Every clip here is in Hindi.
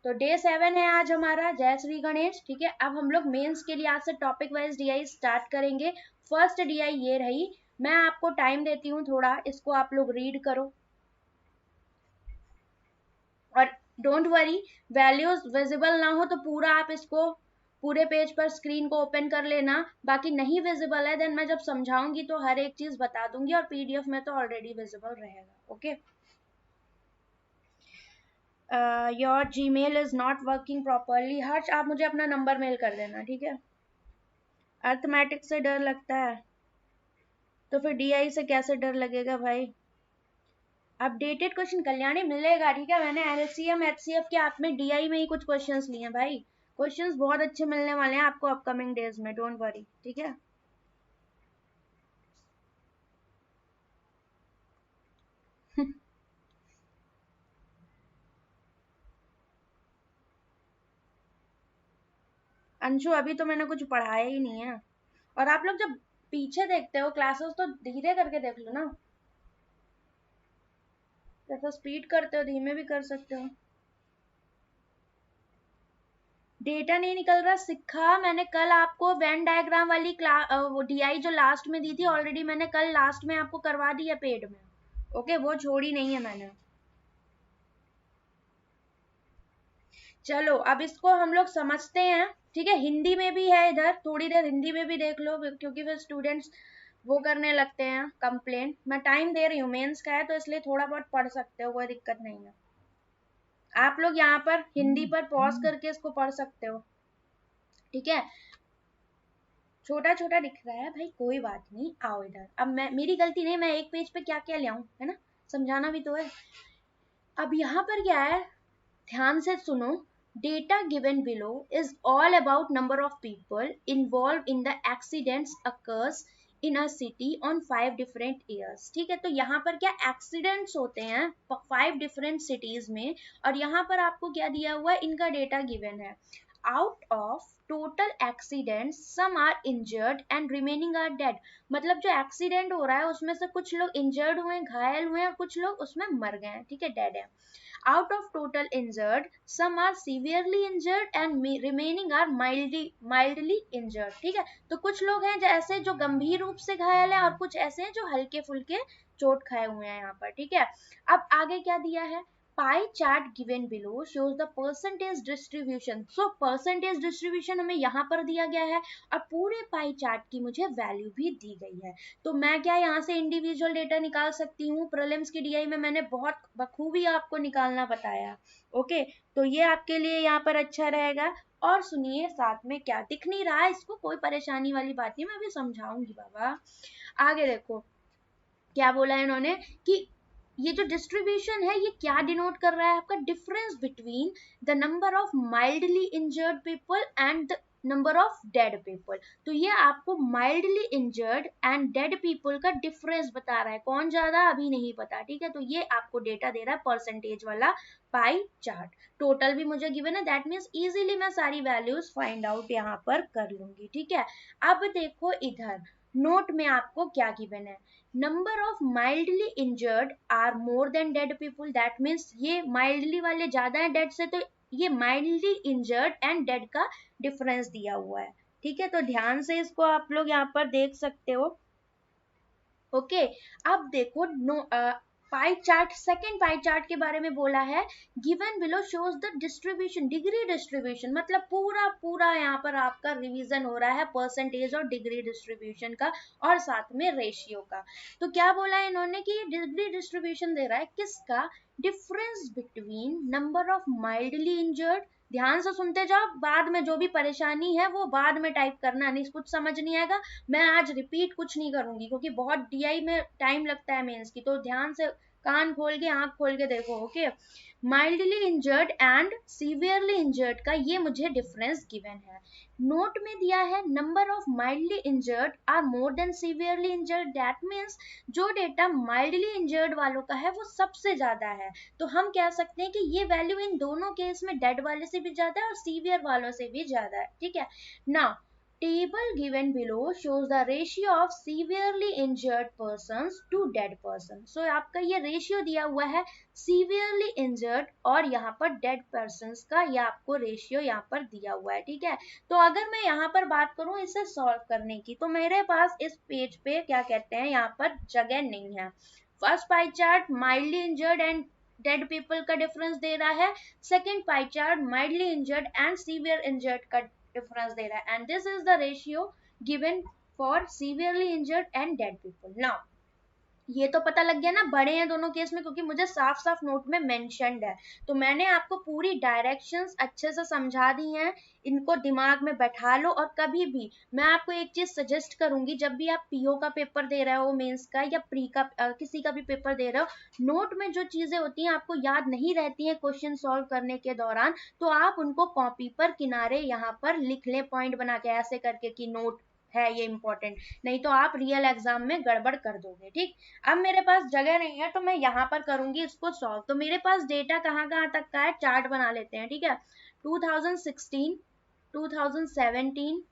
तो डे 7 है आज हमारा, जय श्री गणेश। ठीक है, अब हम लोग मेंस के लिए आज से टॉपिक वाइज डीआई स्टार्ट करेंगे। फर्स्ट डीआई ये रही, मैं आपको टाइम देती हूँ थोड़ा, इसको आप लोग रीड करो और डोंट वरी, वैल्यूज विजिबल ना हो तो पूरा आप इसको पूरे पेज पर स्क्रीन को ओपन कर लेना। बाकी नहीं विजिबल है देन मैं जब समझाऊंगी तो हर एक चीज बता दूंगी, और पीडीएफ में तो ऑलरेडी विजिबल रहेगा। Okay, your Gmail is not working properly. Harsh आप मुझे अपना नंबर मेल कर देना, ठीक है। अर्थमेटिक से डर लगता है तो फिर डीआई से कैसे डर लगेगा भाई। अपडेटेड क्वेश्चन कल्याणी मिलेगा, ठीक है। मैंने एलसीएम एचसीएफ के हाथ में डीआई में ही कुछ क्वेश्चंस लिए हैं भाई। क्वेश्चंस बहुत अच्छे मिलने वाले हैं आपको अपकमिंग डेज में, डोंट वरी, ठीक है। अंशु अभी तो मैंने कुछ पढ़ाया ही नहीं है, और आप लोग जब पीछे देखते हो क्लासेस तो धीरे करके देख लो ना, जैसा स्पीड करते हो धीमे भी कर सकते हो। डेटा नहीं निकल रहा सिखा, मैंने कल आपको वेन डायग्राम वाली वो डीआई जो लास्ट में दी थी ऑलरेडी मैंने कल लास्ट में आपको करवा दी है पेड में। ओके, वो छोड़ी नहीं है मैंने। चलो अब इसको हम लोग समझते हैं, ठीक है। हिंदी में भी है इधर, थोड़ी देर हिंदी में भी देख लो, क्योंकि फिर स्टूडेंट्स वो करने लगते हैं कंप्लेंट। मैं टाइम दे रही हूँ, मेंस का है तो इसलिए थोड़ा बहुत पढ़ सकते हो, कोई दिक्कत नहीं है। आप लोग यहाँ पर हिंदी पर पॉज करके इसको पढ़ सकते हो, ठीक है। छोटा छोटा दिख रहा है भाई, कोई बात नहीं, आओ इधर। अब मैं, मेरी गलती नहीं, मैं एक पेज पे क्या क्या ले आऊं, है ना, समझाना भी तो है। अब यहाँ पर क्या है, ध्यान से सुनो। Data given below is all about number of people involve in the accidents occurs in a city on 5 different years. ठीक है, तो यहाँ पर क्या एक्सीडेंट्स होते हैं 5 डिफरेंट सिटीज में, और यहाँ पर आपको क्या दिया हुआ है, इनका डेटा गिवन है। Out of total accident some are injured and remaining are dead. मतलब जो एक्सीडेंट हो रहा है उसमें से कुछ लोग इंजर्ड हुए हैं, घायल हुए हैं, और कुछ लोग उसमें मर गए हैं, ठीक है, डेड है। Out of total injured, some are severely injured and remaining are mildly injured। ठीक है, तो कुछ लोग हैं जैसे जो गंभीर रूप से घायल हैं, और कुछ ऐसे हैं जो हल्के फुल्के चोट खाए हुए हैं यहाँ पर, ठीक है। अब आगे क्या दिया है, pie chart given below shows the percentage distribution. So percentage distribution हमें यहाँ पर दिया गया है, और पूरे पाई चार्ट की मुझे वैल्यू भी दी गई है। तो मैं क्या यहाँ से इंडिविजुअल डेटा निकाल सकती हूँ, प्रीलिम्स की डीआई में मैंने बहुत बखूबी आपको निकालना बताया। ओके, तो ये आपके लिए यहाँ पर अच्छा रहेगा। और सुनिए, साथ में क्या दिख नहीं रहा है इसको, कोई परेशानी वाली बात नहीं, मैं अभी समझाऊंगी बाबा। आगे देखो क्या बोला है इन्होंने, कि ये जो डिस्ट्रीब्यूशन है ये क्या डिनोट कर रहा है, आपका difference between the number of mildly injured people and the number of dead people. तो ये आपको mildly injured and dead people का डिफरेंस बता रहा है, कौन ज्यादा अभी नहीं पता, ठीक है। तो ये आपको डेटा दे रहा है परसेंटेज वाला पाई चार्ट। टोटल भी मुझे गिवन है, दैट मीन्स इजीली मैं सारी वैल्यूज फाइंड आउट यहाँ पर कर लूंगी, ठीक है। अब देखो इधर नोट में आपको क्या गिवन है, number of mildly injured are more than dead people. That means ये माइल्डली वाले ज्यादा है डेड से, तो ये माइल्डली इंजर्ड एंड डेड का डिफरेंस दिया हुआ है, ठीक है। तो ध्यान से इसको आप लोग यहाँ पर देख सकते हो। ओके, अब देखो no pie chart, second pie chart के बारे में बोला है, given below shows the distribution, degree distribution, मतलब पूरा पूरा यहाँ पर आपका रिवीजन हो रहा है परसेंटेज और डिग्री डिस्ट्रीब्यूशन का, और साथ में रेशियो का। तो क्या बोला है इन्होंने कि ये डिग्री डिस्ट्रीब्यूशन दे रहा है किसका, difference between number of mildly injured. ध्यान से सुनते जाओ, बाद में जो भी परेशानी है वो बाद में टाइप करना, नहीं कुछ समझ नहीं आएगा मैं आज रिपीट कुछ नहीं करूंगी, क्योंकि बहुत डीआई में टाइम लगता है मेंस की। तो ध्यान से कान खोल के आंख खोल के देखो। Okay, mildly injured and severely injured का ये मुझे डिफरेंस गिवन है। नोट में दिया है number of mildly injured are more than severely injured. That means जो डेटा माइल्डली इंजर्ड वालों का है वो सबसे ज्यादा है। तो हम कह सकते हैं कि ये वैल्यू इन दोनों केस में डेड वाले से भी ज्यादा है और सीवियर वालों से भी ज्यादा है, ठीक है ना। Table given below shows the ratio of severely injured persons to dead person. So आपका ये रेशियो दिया हुआ है severely injured और यहाँ पर dead persons का, ये आपको रेशियो यहाँ पर दिया हुआ है, ठीक है। तो अगर मैं यहाँ पर बात करूँ इसे सॉल्व करने की, तो मेरे पास इस पेज पे क्या कहते हैं, यहाँ पर जगह नहीं है। First pie chart mildly injured and dead people का डिफरेंस दे रहा है, second pie chart mildly injured and severe injured का डिफरेंस दे रहा है, and this is the ratio given for severely injured and dead people. Now ये तो पता लग गया ना, बड़े हैं दोनों केस में, क्योंकि मुझे साफ साफ नोट में मेंशन्ड है। तो मैंने आपको पूरी डायरेक्शंस अच्छे से समझा दी हैं, इनको दिमाग में बैठा लो। और कभी भी मैं आपको एक चीज सजेस्ट करूंगी, जब भी आप पीओ का पेपर दे रहे हो, मेंस का या प्री का किसी का भी पेपर दे रहे हो, नोट में जो चीजें होती हैं आपको याद नहीं रहती हैं क्वेश्चन सॉल्व करने के दौरान, तो आप उनको कॉपी पर किनारे यहाँ पर लिख लें पॉइंट बना के ऐसे करके कि नोट है ये इंपॉर्टेंट, नहीं तो आप रियल एग्जाम में गड़बड़ कर दोगे, ठीक। अब मेरे पास जगह नहीं है तो मैं यहाँ पर करूंगी इसको सॉल्व। तो मेरे पास डेटा कहाँ कहाँ तक का है, चार्ट बना लेते हैं, ठीक है। 2016, 2017,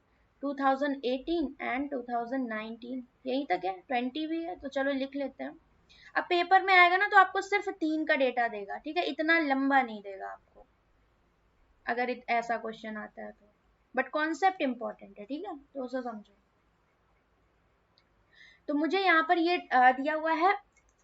2018 एंड 2019 यही तक है, 20 भी है तो चलो लिख लेते हैं। अब पेपर में आएगा ना तो आपको सिर्फ 3 का डेटा देगा, ठीक है, इतना लंबा नहीं देगा आपको अगर ऐसा क्वेश्चन आता है तो, बट कॉन्सेप्ट इंपॉर्टेंट है, ठीक है, तो उसे समझो। तो मुझे यहाँ पर ये दिया हुआ है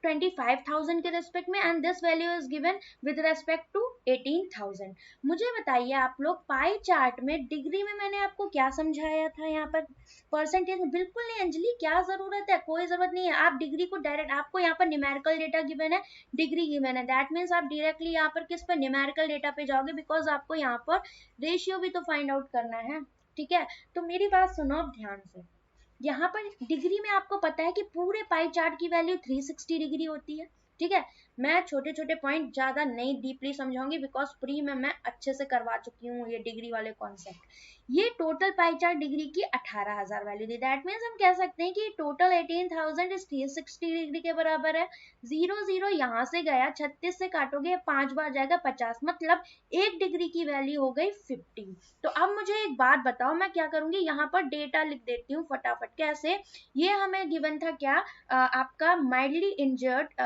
25,000 के रेस्पेक्ट में, and this value is given with respect to 18,000। मुझे बताइए आप लोग, पाई चार्ट में डिग्री में मैंने आपको क्या समझाया था, यहाँ पर परसेंटेज में बिल्कुल नहीं अंजलि, क्या जरूरत है, कोई जरूरत नहीं है। आप डिग्री को डायरेक्ट, आपको यहाँ पर न्यूमेरिकल डेटा गिवन है, डिग्री गिवन है, दैट मीन्स आप डायरेक्टली यहाँ पर किस पर, न्यूमेरिकल डेटा पे जाओगे, बिकॉज आपको यहाँ पर रेशियो भी तो फाइंड आउट करना है, ठीक है। तो मेरी बात सुनो अब ध्यान से, यहाँ पर डिग्री में आपको पता है कि पूरे पाई चार्ट की वैल्यू 360 डिग्री होती है, ठीक है। मैं छोटे छोटे पॉइंट ज्यादा नहीं डीपली समझाऊंगी, बिकॉज प्री में मैं अच्छे से करवा चुकी हूँ ये डिग्री वाले कॉन्सेप्ट। ये टोटल पाई चार्ट डिग्री की 18,000 वैल्यू दी, दैट मीन्स हम कह सकते हैं कि टोटल 18,000 इज 360 डिग्री के बराबर है। 0 0 यहाँ से गया, 36 से काटोगे 5 बार जाएगा 50, मतलब 1 डिग्री की वैल्यू हो गई 50। तो अब मुझे एक बात बताओ, मैं क्या करूंगी, यहाँ पर डेटा लिख देती हूँ फटाफट। कैसे, ये हमें गिवन था क्या, आपका माइल्डली इंजर्ड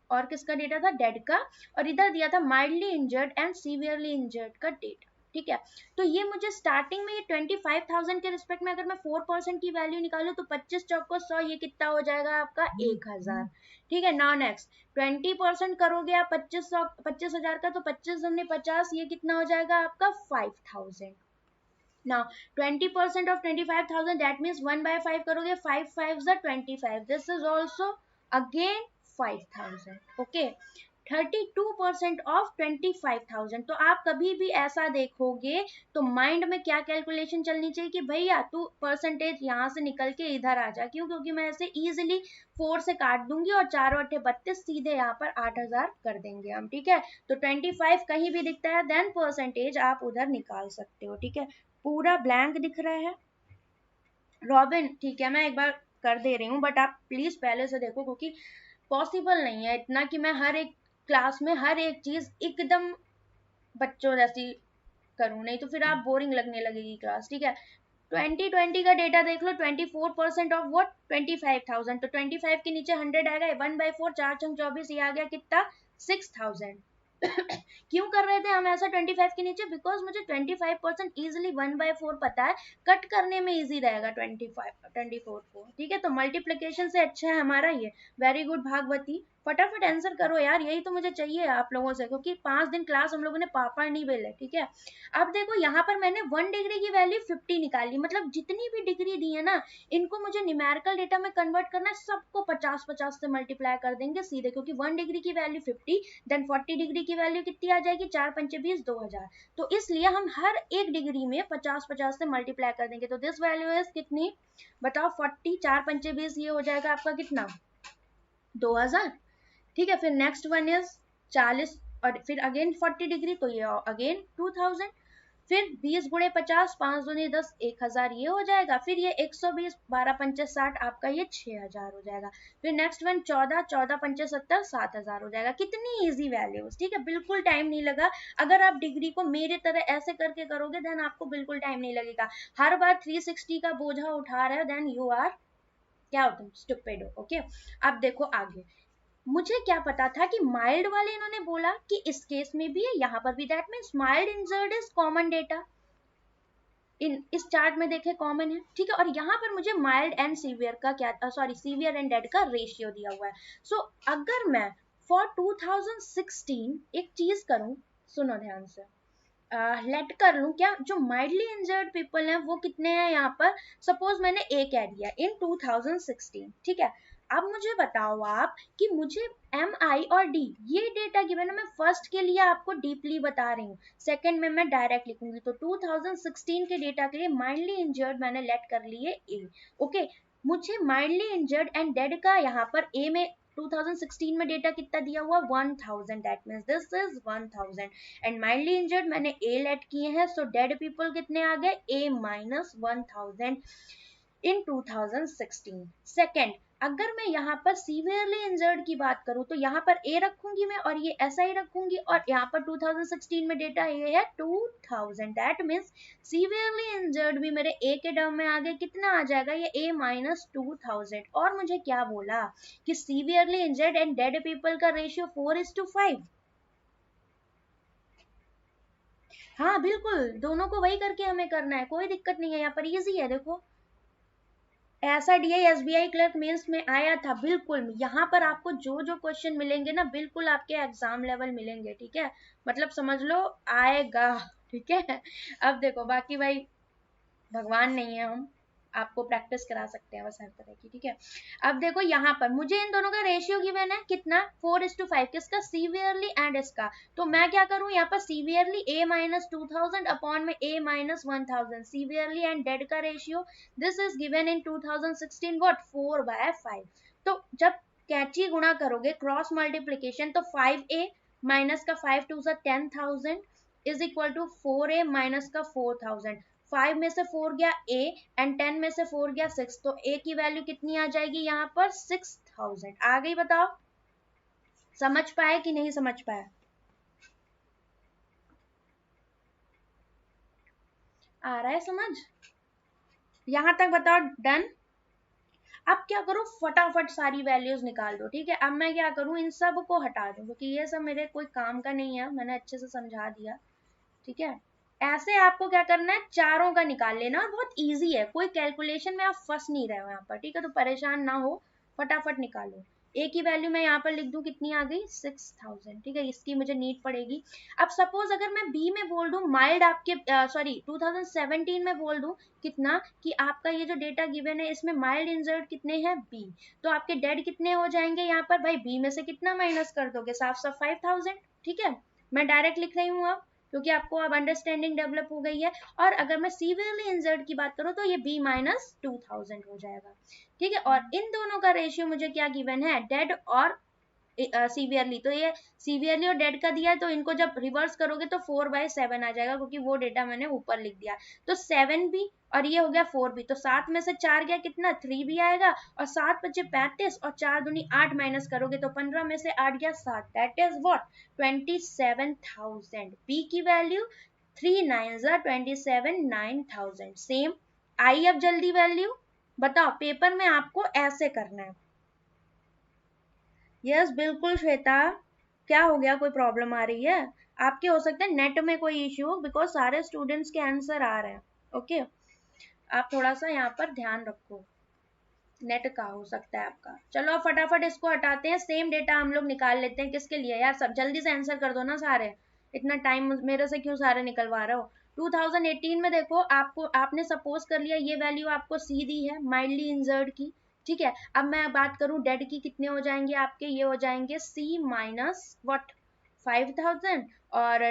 और किसका डेटा था, डेड का, और इधर दिया था mildly injured and severely injured का डेटा, ठीक है। तो ये मुझे स्टार्टिंग में ये 25,000 के रिस्पेक्ट में अगर मैं 4% की वैल्यू निकालूं तो 25 चौक को 100, ये कितना हो जाएगा आपका 1,000, ठीक है। नाउ नेक्स्ट 20% करोगे आप 25,000 का, तो 25 दूनी 50, ये कितना हो जाएगा आपका 5,000। Now 20% of 25,000, that means 1/5 करोगे, 5 5s are 25. This is also again 5,000. Okay. 32% of 25,000। तो आप कभी भी ऐसा देखोगे तो माइंड में क्या कैलकुलेशन चलनी चाहिए कि भैया तू परसेंटेज यहाँ से निकल के इधर आ जा, क्यों, क्योंकि मैं ऐसे इजिली 4 से काट दूंगी और 4 और 8 32, सीधे यहाँ पर 8,000 कर देंगे हम, ठीक है। तो 25 कहीं भी दिखता है देन परसेंटेज आप उधर निकाल सकते हो, ठीक है। पूरा ब्लैंक दिख रहा है रॉबिन, ठीक है, मैं एक बार कर दे रही हूँ, बट आप प्लीज पहले से देखो, क्योंकि पॉसिबल नहीं है इतना कि मैं हर एक क्लास में हर एक चीज एकदम बच्चों जैसी करूँ, नहीं तो फिर आप बोरिंग लगने लगेगी क्लास, ठीक है। 2020 का डेटा देख लो, 24% ऑफ व्हाट 25,000, तो 25 के नीचे 100 आएगा, 1/4, 4 छंग 24, ये आ गया कितना 6,000। क्यों कर रहे थे हम ऐसा 25 के नीचे, बिकॉज मुझे 25% इजिली 1/4 पता है, कट करने में इजी रहेगा 24 को, ठीक है। तो मल्टीप्लीकेशन से अच्छा है हमारा ये, वेरी गुड भागवती, फटाफट आंसर करो यार, यही तो मुझे चाहिए आप लोगों से, क्योंकि 5 दिन क्लास हम लोगों ने पापड़ नहीं बेले, ठीक है। अब देखो यहाँ पर मैंने 1 डिग्री की वैल्यू 50 निकाली, मतलब जितनी भी डिग्री दी है ना, इनको मुझे न्यूमेरिकल डेटा में कन्वर्ट करना है, सबको 50-50 से मल्टीप्लाई कर देंगे सीधे, क्योंकि 1 डिग्री की वैल्यू 50, देन 40 डिग्री की वैल्यू कितनी आ जाएगी, 4 पंचे 20, 2,000। तो इसलिए हम हर एक डिग्री में 50-50 से मल्टीप्लाई कर देंगे। तो दिस वैल्यू इज कितनी बताओ, 40, 4 पंचे 20, ये हो जाएगा आपका कितना 2,000, ठीक है। फिर नेक्स्ट वन इज 40 और फिर अगेन 40 डिग्री, तो ये अगेन 2,000। फिर 20 गुणे 50, 5 दूनी 10, 1000 ये हो जाएगा। फिर ये 120, 12 पंचे 60, आपका ये 6000 हो जाएगा। फिर नेक्स्ट वन 14, 14 पंचे 70, 7000 हो जाएगा। कितनी इजी वैल्यूज, ठीक है, बिल्कुल टाइम नहीं लगा। अगर आप डिग्री को मेरे तरह ऐसे करके करोगे देन आपको बिल्कुल टाइम नहीं लगेगा। हर बार 360 का बोझा उठा रहे हो देन यू आर क्या हो तुम, स्टूपिड हो। ओके, अब देखो आगे। मुझे क्या पता था कि माइल्ड वाले इन्होंने बोला कि इस केस में भी है, यहाँ पर भी, that means mild injured is common data. इस चार्ट में देखे कॉमन है, ठीक है। और यहाँ पर मुझे माइल्ड एंड सीवियर का क्या, सॉरी सीवियर एंड डेड का रेशियो दिया हुआ है। सो अगर मैं फॉर 2016 एक चीज करूं, सुनो ध्यान से, लेट कर लूं क्या, जो माइल्डली इंजर्ड पीपल हैं वो कितने हैं यहाँ पर, सपोज मैंने ए कह दिया इन 2016, ठीक है। अब मुझे बताओ आप कि मुझे एम आई और डी ये डेटा गिवन है, मैं फर्स्ट के लिए आपको डीपली बता रही हूँ, सेकंड में मैं डायरेक्ट लिखूंगी। तो 2016 के डेटा के लिए माइल्डली इंजर्ड मैंने लेट कर लिए ए, ओके। मुझे माइल्डली इंजर्ड एंड डेड का यहाँ पर ए में 2016 में डेटा कितना दिया हुआ, 1000, that means this is 1000 and mildly injured मैंने ए लेट किए हैं। सो डेड पीपल कितने आ गए, ए माइनस 1000 इन 2016। सेकेंड, अगर मैं यहाँ पर सीवियरली इंजर्ड की बात करूं तो यहाँ पर ए रखूंगी मैं और ये ऐसा ही रखूंगी, और यहाँ पर 2016 में डेटा ये है 2000, दैट मीन्स सीवियरली इंजर्ड भी मेरे ए के टर्म में आ गए। कितना आ जाएगा ये, ए माइनस 2000। और मुझे क्या बोला कि severely injured and dead people का रेशियो 4:5। हाँ बिल्कुल, दोनों को वही करके हमें करना है, कोई दिक्कत नहीं है, यहाँ पर इजी है। देखो ऐसा डीआई एसबीआई क्लर्क मेंस में आया था, बिल्कुल यहाँ पर आपको जो जो क्वेश्चन मिलेंगे ना बिल्कुल आपके एग्जाम लेवल मिलेंगे, ठीक है, मतलब समझ लो आएगा, ठीक है। अब देखो बाकी भाई भगवान नहीं है हम, आपको प्रैक्टिस करा सकते हैं बस हर तरह की, ठीक है। अब देखो यहाँ पर मुझे इन दोनों का रेशियो गिवन है कितना, 4:5, किसका, सीवियरली एंड इसका। तो मैं क्या करूं, यहाँ पर सीवियरली a माइनस 2000 अपॉन में a minus 1000, severely and dead का ratio this is given in 2016 what, 4/5। तो जब कैची गुणा करोगे क्रॉस मल्टीप्लीकेशन, तो 5a माइनस का 5 2 10,000 is equal to 4a minus का 4000। 5 में से 4 गया a एंड 10 में से 4 गया 6, तो a की वैल्यू कितनी आ जाएगी यहाँ पर, 6000 आ गई। बताओ समझ पाए कि नहीं समझ पाए, आ रहा है समझ, यहां तक बताओ, डन। अब क्या करो, फटाफट सारी वैल्यूज निकाल दो, ठीक है। अब मैं क्या करूं, इन सब को हटा दूं क्योंकि ये सब मेरे कोई काम का नहीं है, मैंने अच्छे से समझा दिया, ठीक है। ऐसे आपको क्या करना है, चारों का निकाल लेना, और बहुत इजी है, कोई कैलकुलेशन में आप फंस नहीं रहे हो यहाँ पर, ठीक है। तो परेशान ना हो, फटाफट निकालो। ए की वैल्यू मैं यहाँ पर लिख दूं, कितनी आ गई, 6000, ठीक है, इसकी मुझे नीड पड़ेगी। अब सपोज अगर मैं बी में बोल दूं माइल्ड, आपके सॉरी 2017 में बोल दूं कितना, कि आपका ये जो डेटा गिवन है इसमें माइल्ड इंजर्ड कितने हैं, बी, तो आपके डेड कितने हो जाएंगे यहाँ पर, भाई बी में से कितना माइनस कर दोगे, साफ साफ 5000, ठीक है। मैं डायरेक्ट लिख रही हूँ अब क्योंकि आपको अब अंडरस्टैंडिंग डेवलप हो गई है। और अगर मैं सीवियरली इंजर्ड की बात करूं तो ये b माइनस 2000 हो जाएगा, ठीक है। और इन दोनों का रेशियो मुझे क्या गिवन है, डेड और सीवियरली, तो ये सीवियरली और डेड का दिया है, तो इनको जब रिवर्स करोगे तो 4/7 आ जाएगा क्योंकि वो डेटा मैंने ऊपर लिख दिया। तो 7 भी और ये हो गया 4 भी, तो 7 में से 4 गया कितना, 3 भी आएगा, और 7 बचे 35 और 4 दूनी 8 माइनस करोगे तो 15 में से 8 गया 7, दैट इज व्हाट, 27,000। पी की वैल्यू 3 9 27 9000। सेम आई, अब जल्दी वैल्यू बताओ, पेपर में आपको ऐसे करना है। यस बिल्कुल श्वेता, क्या हो गया, कोई प्रॉब्लम आ रही है आपके, हो सकता है नेट में कोई इश्यू, बिकॉज सारे स्टूडेंट्स के आंसर आ रहे हैं, ओके। आप थोड़ा सा यहाँ पर ध्यान रखो, नेट का हो सकता है आपका। चलो अब फटाफट इसको हटाते हैं, सेम डेटा हम लोग निकाल लेते हैं, किसके लिए यार, सब जल्दी से आंसर कर दो ना सारे, इतना टाइम मेरे से क्यों सारे निकलवा रहे हो। 2018 में देखो आपको, आपने सपोज कर लिया ये वैल्यू आपको सी दी है माइल्डली इंजर्ड की, ठीक है। अब मैं बात करूं डेड की, कितने हो जाएंगे आपके, ये हो जाएंगे सी माइनस व्हाट 5000, और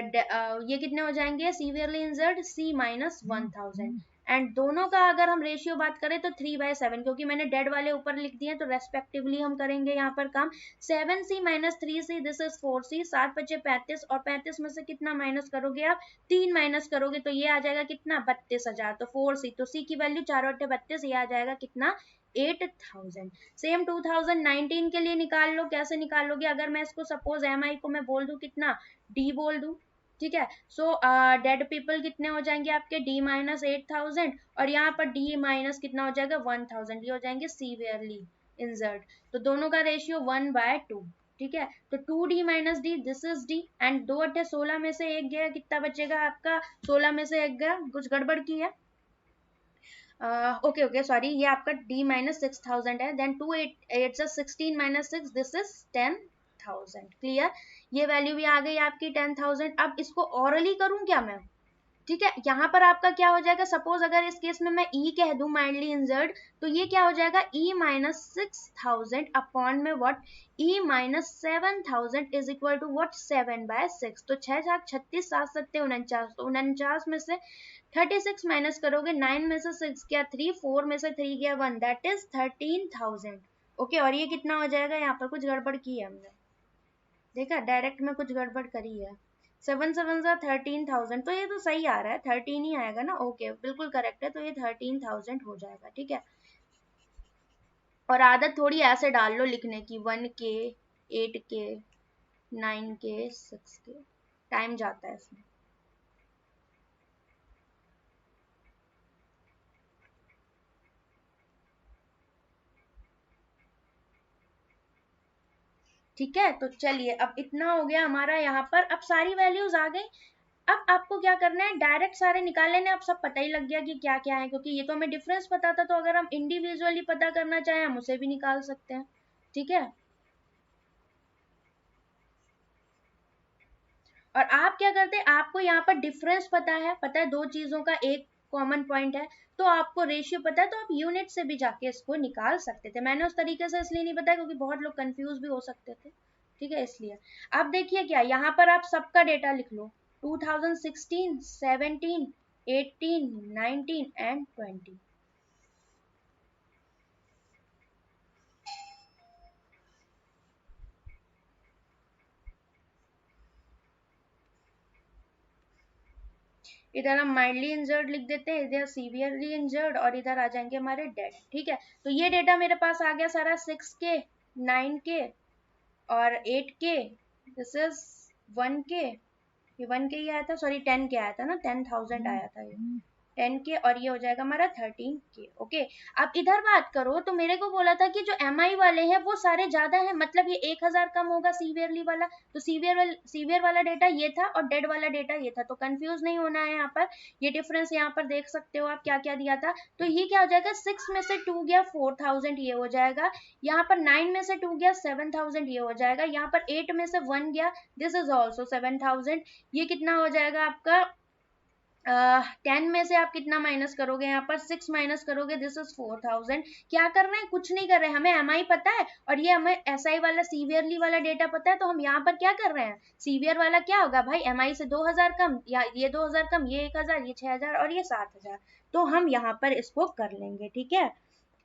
ये कितने हो जाएंगे severely injured, C minus 1000, and दोनों का अगर हम रेशियो बात करें तो 3/7, क्योंकि मैंने डेड वाले ऊपर लिख दिए तो रेस्पेक्टिवली हम करेंगे यहाँ पर काम। 7c minus 3c, this is 4c, 7 बचे 35, और 35 में से कितना माइनस करोगे आप, 3 माइनस करोगे तो ये आ जाएगा कितना, 32,000। तो 4c, तो c की वैल्यू 4/32, ये आ जाएगा कितना, 8,000। सेम 2019 के लिए निकाल लो। कैसे निकालोगे, अगर मैं इसको सपोज MI को मैं बोल दूं कितना, D बोल दूं, ठीक है। सो डेड पीपल कितने हो जाएंगे आपके, D माइनस 8,000, और यहाँ पर D माइनस कितना हो जाएगा, 1,000, ये हो जाएंगे सीवियरली इंजर्ड। तो दोनों का रेशियो 1/2, ठीक है। तो 2D minus D, this is D, and 2/16 में से एक गया, कितना बचेगा आपका, 16 में से एक गया, कुछ गड़बड़ की है, ओके सॉरी, ये आपका D माइनस 6,000 है, then 2 8 16 minus 6, this is 10,000। Clear, ये वैल्यू भी आ गई आपकी 10,000। अब इसको ऑरली करूं क्या मैं, ठीक है। यहाँ पर आपका क्या हो जाएगा, सपोज अगर इस केस में मैं E कह दूं माइल्डली इंजर्ड, तो ये क्या हो जाएगा, E माइनस 6,000 अपॉन में what, E minus 7,000 is equal to what, 7/6। तो 6 36, 7 7 49, तो 49 में से 36 माइनस करोगे, 9 में से 6 गया 3, 4 में से 3 गया 1, दैट इज 13,000। ओके, और ये कितना हो जाएगा, यहाँ पर कुछ गड़बड़ की है हमने, देखा डायरेक्ट में कुछ गड़बड़ करी है, 7 7 13,000, तो ये तो सही आ रहा है, 13 ही आएगा ना, ओके बिल्कुल करेक्ट है, तो ये 13,000 हो जाएगा, ठीक है। और आदत थोड़ी ऐसे डाल लो लिखने की, 1K, 8K, 9K, 6K, time जाता है इसमें। ठीक है, तो चलिए अब इतना हो गया हमारा यहाँ पर, अब सारी वैल्यूज आ गई। अब आपको क्या करना है, डायरेक्ट सारे निकाल लेने, अब सब पता ही लग गया कि क्या क्या है, क्योंकि ये तो हमें डिफरेंस पता था, तो अगर हम इंडिविजुअली पता करना चाहें हम उसे भी निकाल सकते हैं, ठीक है। और आप क्या करते हैं, आपको यहाँ पर डिफरेंस पता है दो चीजों का एक कॉमन पॉइंट है, तो आपको रेशियो पता है, तो आप यूनिट से भी जाके इसको निकाल सकते थे। मैंने उस तरीके से इसलिए नहीं बताया क्योंकि बहुत लोग कंफ्यूज भी हो सकते थे, ठीक है, इसलिए। अब देखिए क्या, यहाँ पर आप सबका डेटा लिख लो, 2016, 17, 18, 19 एंड 20। इधर हम माइल्डली इंजर्ड लिख देते हैं, इधर सीवियरली इंजर्ड, और इधर आ जाएंगे हमारे डेड, ठीक है। तो ये डेटा मेरे पास आ गया सारा, 6K, 9K और 8K, दिस इज 1K, ये 1K ही आया था, सॉरी 10K आया था ना, 10,000 आया था ये, 10K, और ये हो जाएगा हमारा 13K। ओके, अब इधर बात करो तो मेरे को बोला था कि जो MI वाले हैं वो सारे ज्यादा हैं, मतलब ये 1,000 कम होगा सीवियरली वाला, तो सीवियर वाला डेटा ये था और डेड वाला डेटा ये था, तो कंफ्यूज नहीं होना है यहाँ पर। ये डिफरेंस यहाँ पर देख सकते हो आप, क्या क्या दिया था, तो ये क्या हो जाएगा, 6 में से 2 गया 4,000, ये हो जाएगा। यहाँ पर 9 में से 2 गया 7,000, ये हो जाएगा। यहाँ पर 8 में से 1 गया, दिस इज ऑल्सो 7,000, ये कितना हो जाएगा आपका, 10 में से आप कितना माइनस करोगे, यहाँ पर 6 माइनस करोगे, दिस इज 4,000। क्या कर रहे हैं, कुछ नहीं कर रहे हैं, हमें MI पता है और ये हमें SI वाला सीवियरली वाला डेटा पता है, तो हम यहाँ पर क्या कर रहे हैं, सीवियर वाला क्या होगा भाई, MI से 2,000 कम, या ये 2,000 कम, ये 1,000, ये 6,000 और ये 7,000, तो हम यहाँ पर इसको कर लेंगे, ठीक है।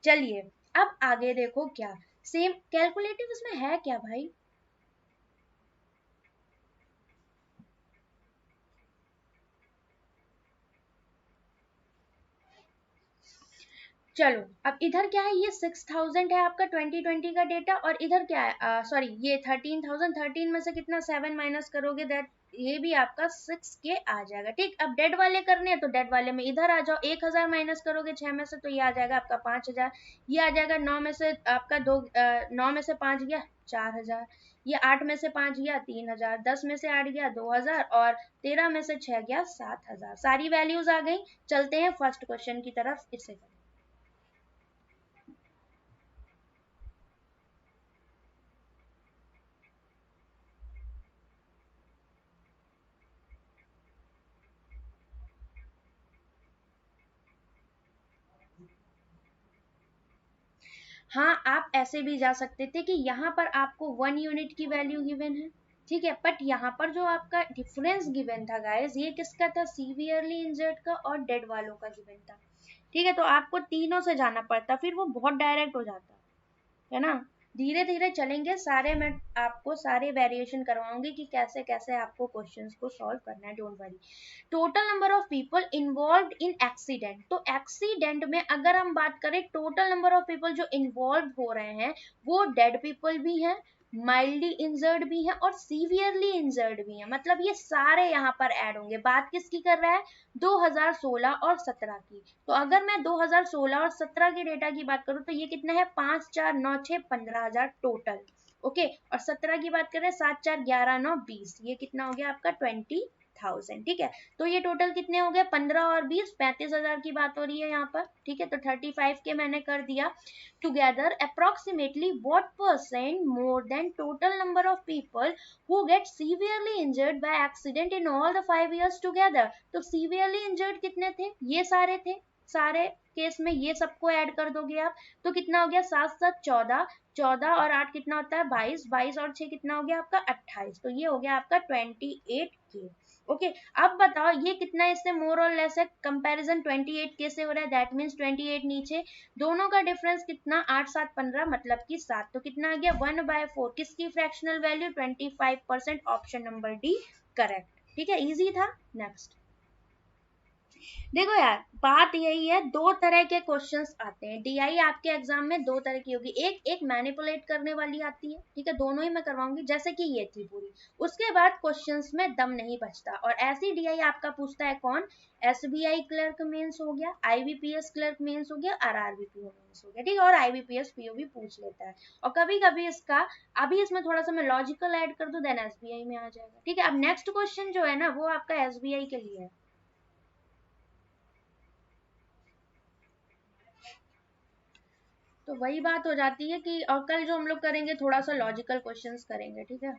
चलिए अब आगे देखो, क्या सेम कैलकुलेटिव इसमें है क्या भाई, चलो अब इधर क्या है, ये 6,000 है आपका 2020 का डेटा, और इधर क्या है, सॉरी ये 13,000, 13 में से कितना 7 माइनस करोगे, दैट ये भी आपका 6K आ जाएगा, ठीक। अब डेड वाले करने हैं तो डेड वाले में इधर आ जाओ, 1,000 माइनस करोगे 6 में से, तो ये आ जाएगा आपका 5,000, ये आ जाएगा 9 में से आपका 9 में से 5 गया 4,000, ये 8 में से 5 गया 3,000, 10 में से 8 गया 2,000, और 13 में से 6 गया 7,000। सारी वैल्यूज आ गई। चलते हैं फर्स्ट क्वेश्चन की तरफ, इसे करें। हाँ, आप ऐसे भी जा सकते थे कि यहाँ पर आपको 1 यूनिट की वैल्यू गिवन है, ठीक है, बट यहाँ पर जो आपका डिफरेंस गिवन था गाइस, ये किसका था, सीवियरली इंजर्ड का और डेड वालों का गिवन था। ठीक है, तो आपको तीनों से जाना पड़ता, फिर वो बहुत डायरेक्ट हो जाता है ना। धीरे धीरे चलेंगे सारे, मैं आपको सारे वेरिएशन करवाऊंगी कि कैसे कैसे आपको क्वेश्चंस को सॉल्व करना है, don't worry. Total number of people involve in accident, तो एक्सीडेंट में अगर हम बात करें टोटल नंबर ऑफ पीपल जो इन्वॉल्व हो रहे हैं, वो डेड पीपल भी हैं, माइल्डली इंजर्ड भी है और सीवियरली इंजर्ड भी है, मतलब ये सारे यहाँ पर ऐड होंगे। बात किसकी कर रहा है, 2016 और 17 की। तो अगर मैं 2016 और 17 के डेटा की बात करूं तो ये कितना है, 5 4 9 6 15,000 टोटल। ओके, और 17 की बात करें 7 4 11 9 20, ये कितना हो गया आपका 20,000। ठीक है, तो ये टोटल कितने हो गए, 15 और 20 35,000 की बात हो रही है यहाँ पर। ठीक है, तो 35 के मैंने कर दिया। Together approximately what percent more than total number of people who get severely injured by accident in all the 5 years together। तो severely injured कितने थे, ये सारे थे, सारे केस में ये सबको ऐड कर दोगे आप, तो कितना हो गया 7 7 14, 14 और 8 कितना होता है 22, 22 और 6 कितना हो गया आपका 28, तो ये हो गया आपका 28K। ओके, अब बताओ ये कितना इससे मोर और लेस है, कंपैरिजन 28K से हो रहा है, दैट मीन्स 28 नीचे, दोनों का डिफरेंस कितना 8 7 15 मतलब कि 7, तो कितना आ गया 1/4, किसकी fractional value 25%, option number D correct. ठीक है, इजी था। नेक्स्ट देखो यार, बात यही है, दो तरह के क्वेश्चंस आते हैं डीआई आपके एग्जाम में, दो तरह की होगी, एक मैनिपुलेट करने वाली आती है, ठीक है, दोनों ही मैं करवाऊंगी, जैसे कि ये थी पूरी, उसके बाद क्वेश्चंस में दम नहीं बचता, और ऐसी डीआई आपका पूछता है कौन, एसबीआई क्लर्क मेंस हो गया, आईबीपीएस क्लर्क मेंस हो गया, आरआरबी मेंस हो गया, ठीक है, और आईबीपीएस पीओ भी पूछ लेता है, और कभी कभी इसका, अभी इसमें थोड़ा सा मैं लॉजिकल ऐड कर दूं देन एसबीआई में आ जाएगा। ठीक है, अब नेक्स्ट क्वेश्चन जो है ना वो आपका एसबीआई के लिए है, तो वही बात हो जाती है कि, और कल जो हम लोग करेंगे थोड़ा सा लॉजिकल क्वेश्चंस करेंगे। ठीक है,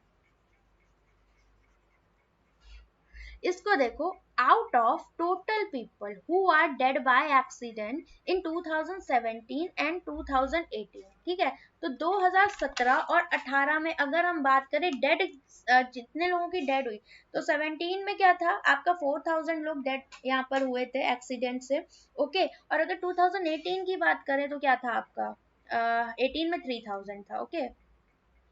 इसको देखो, out of total people who are dead by accident in 2017 and 2018, ठीक है, तो 2017 और 18 में अगर हम बात करें डेड, जितने लोगों की डेड हुई, तो 17 में क्या था आपका 4,000 लोग डेड यहाँ पर हुए थे एक्सीडेंट से। ओके, और अगर 2018 की बात करें तो क्या था आपका, 18 में 3,000 था। ओके,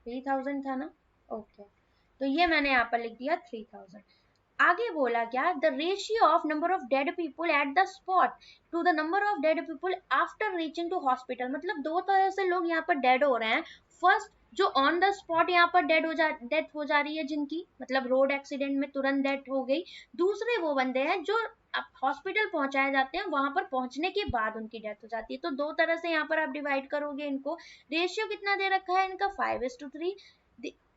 3,000 था ना। ओके, तो ये मैंने यहाँ पर लिख दिया 3,000। आगे बोला क्या, the ratio of number of dead people at the spot to the number of dead people after reaching to hospital, मतलब दो तरह से लोग यहाँ पर डेड हो रहे हैं। फर्स्ट, जो ऑन द स्पॉट यहाँ पर डेथ हो जा रही है जिनकी, मतलब रोड एक्सीडेंट में तुरंत डेथ हो गई। दूसरे वो बंदे हैं जो हॉस्पिटल पहुंचाए जाते हैं, वहां पर पहुंचने के बाद उनकी डेथ हो जाती है, तो दो तरह से यहाँ पर आप डिवाइड करोगे इनको। रेशियो कितना दे रखा है इनका 5:3,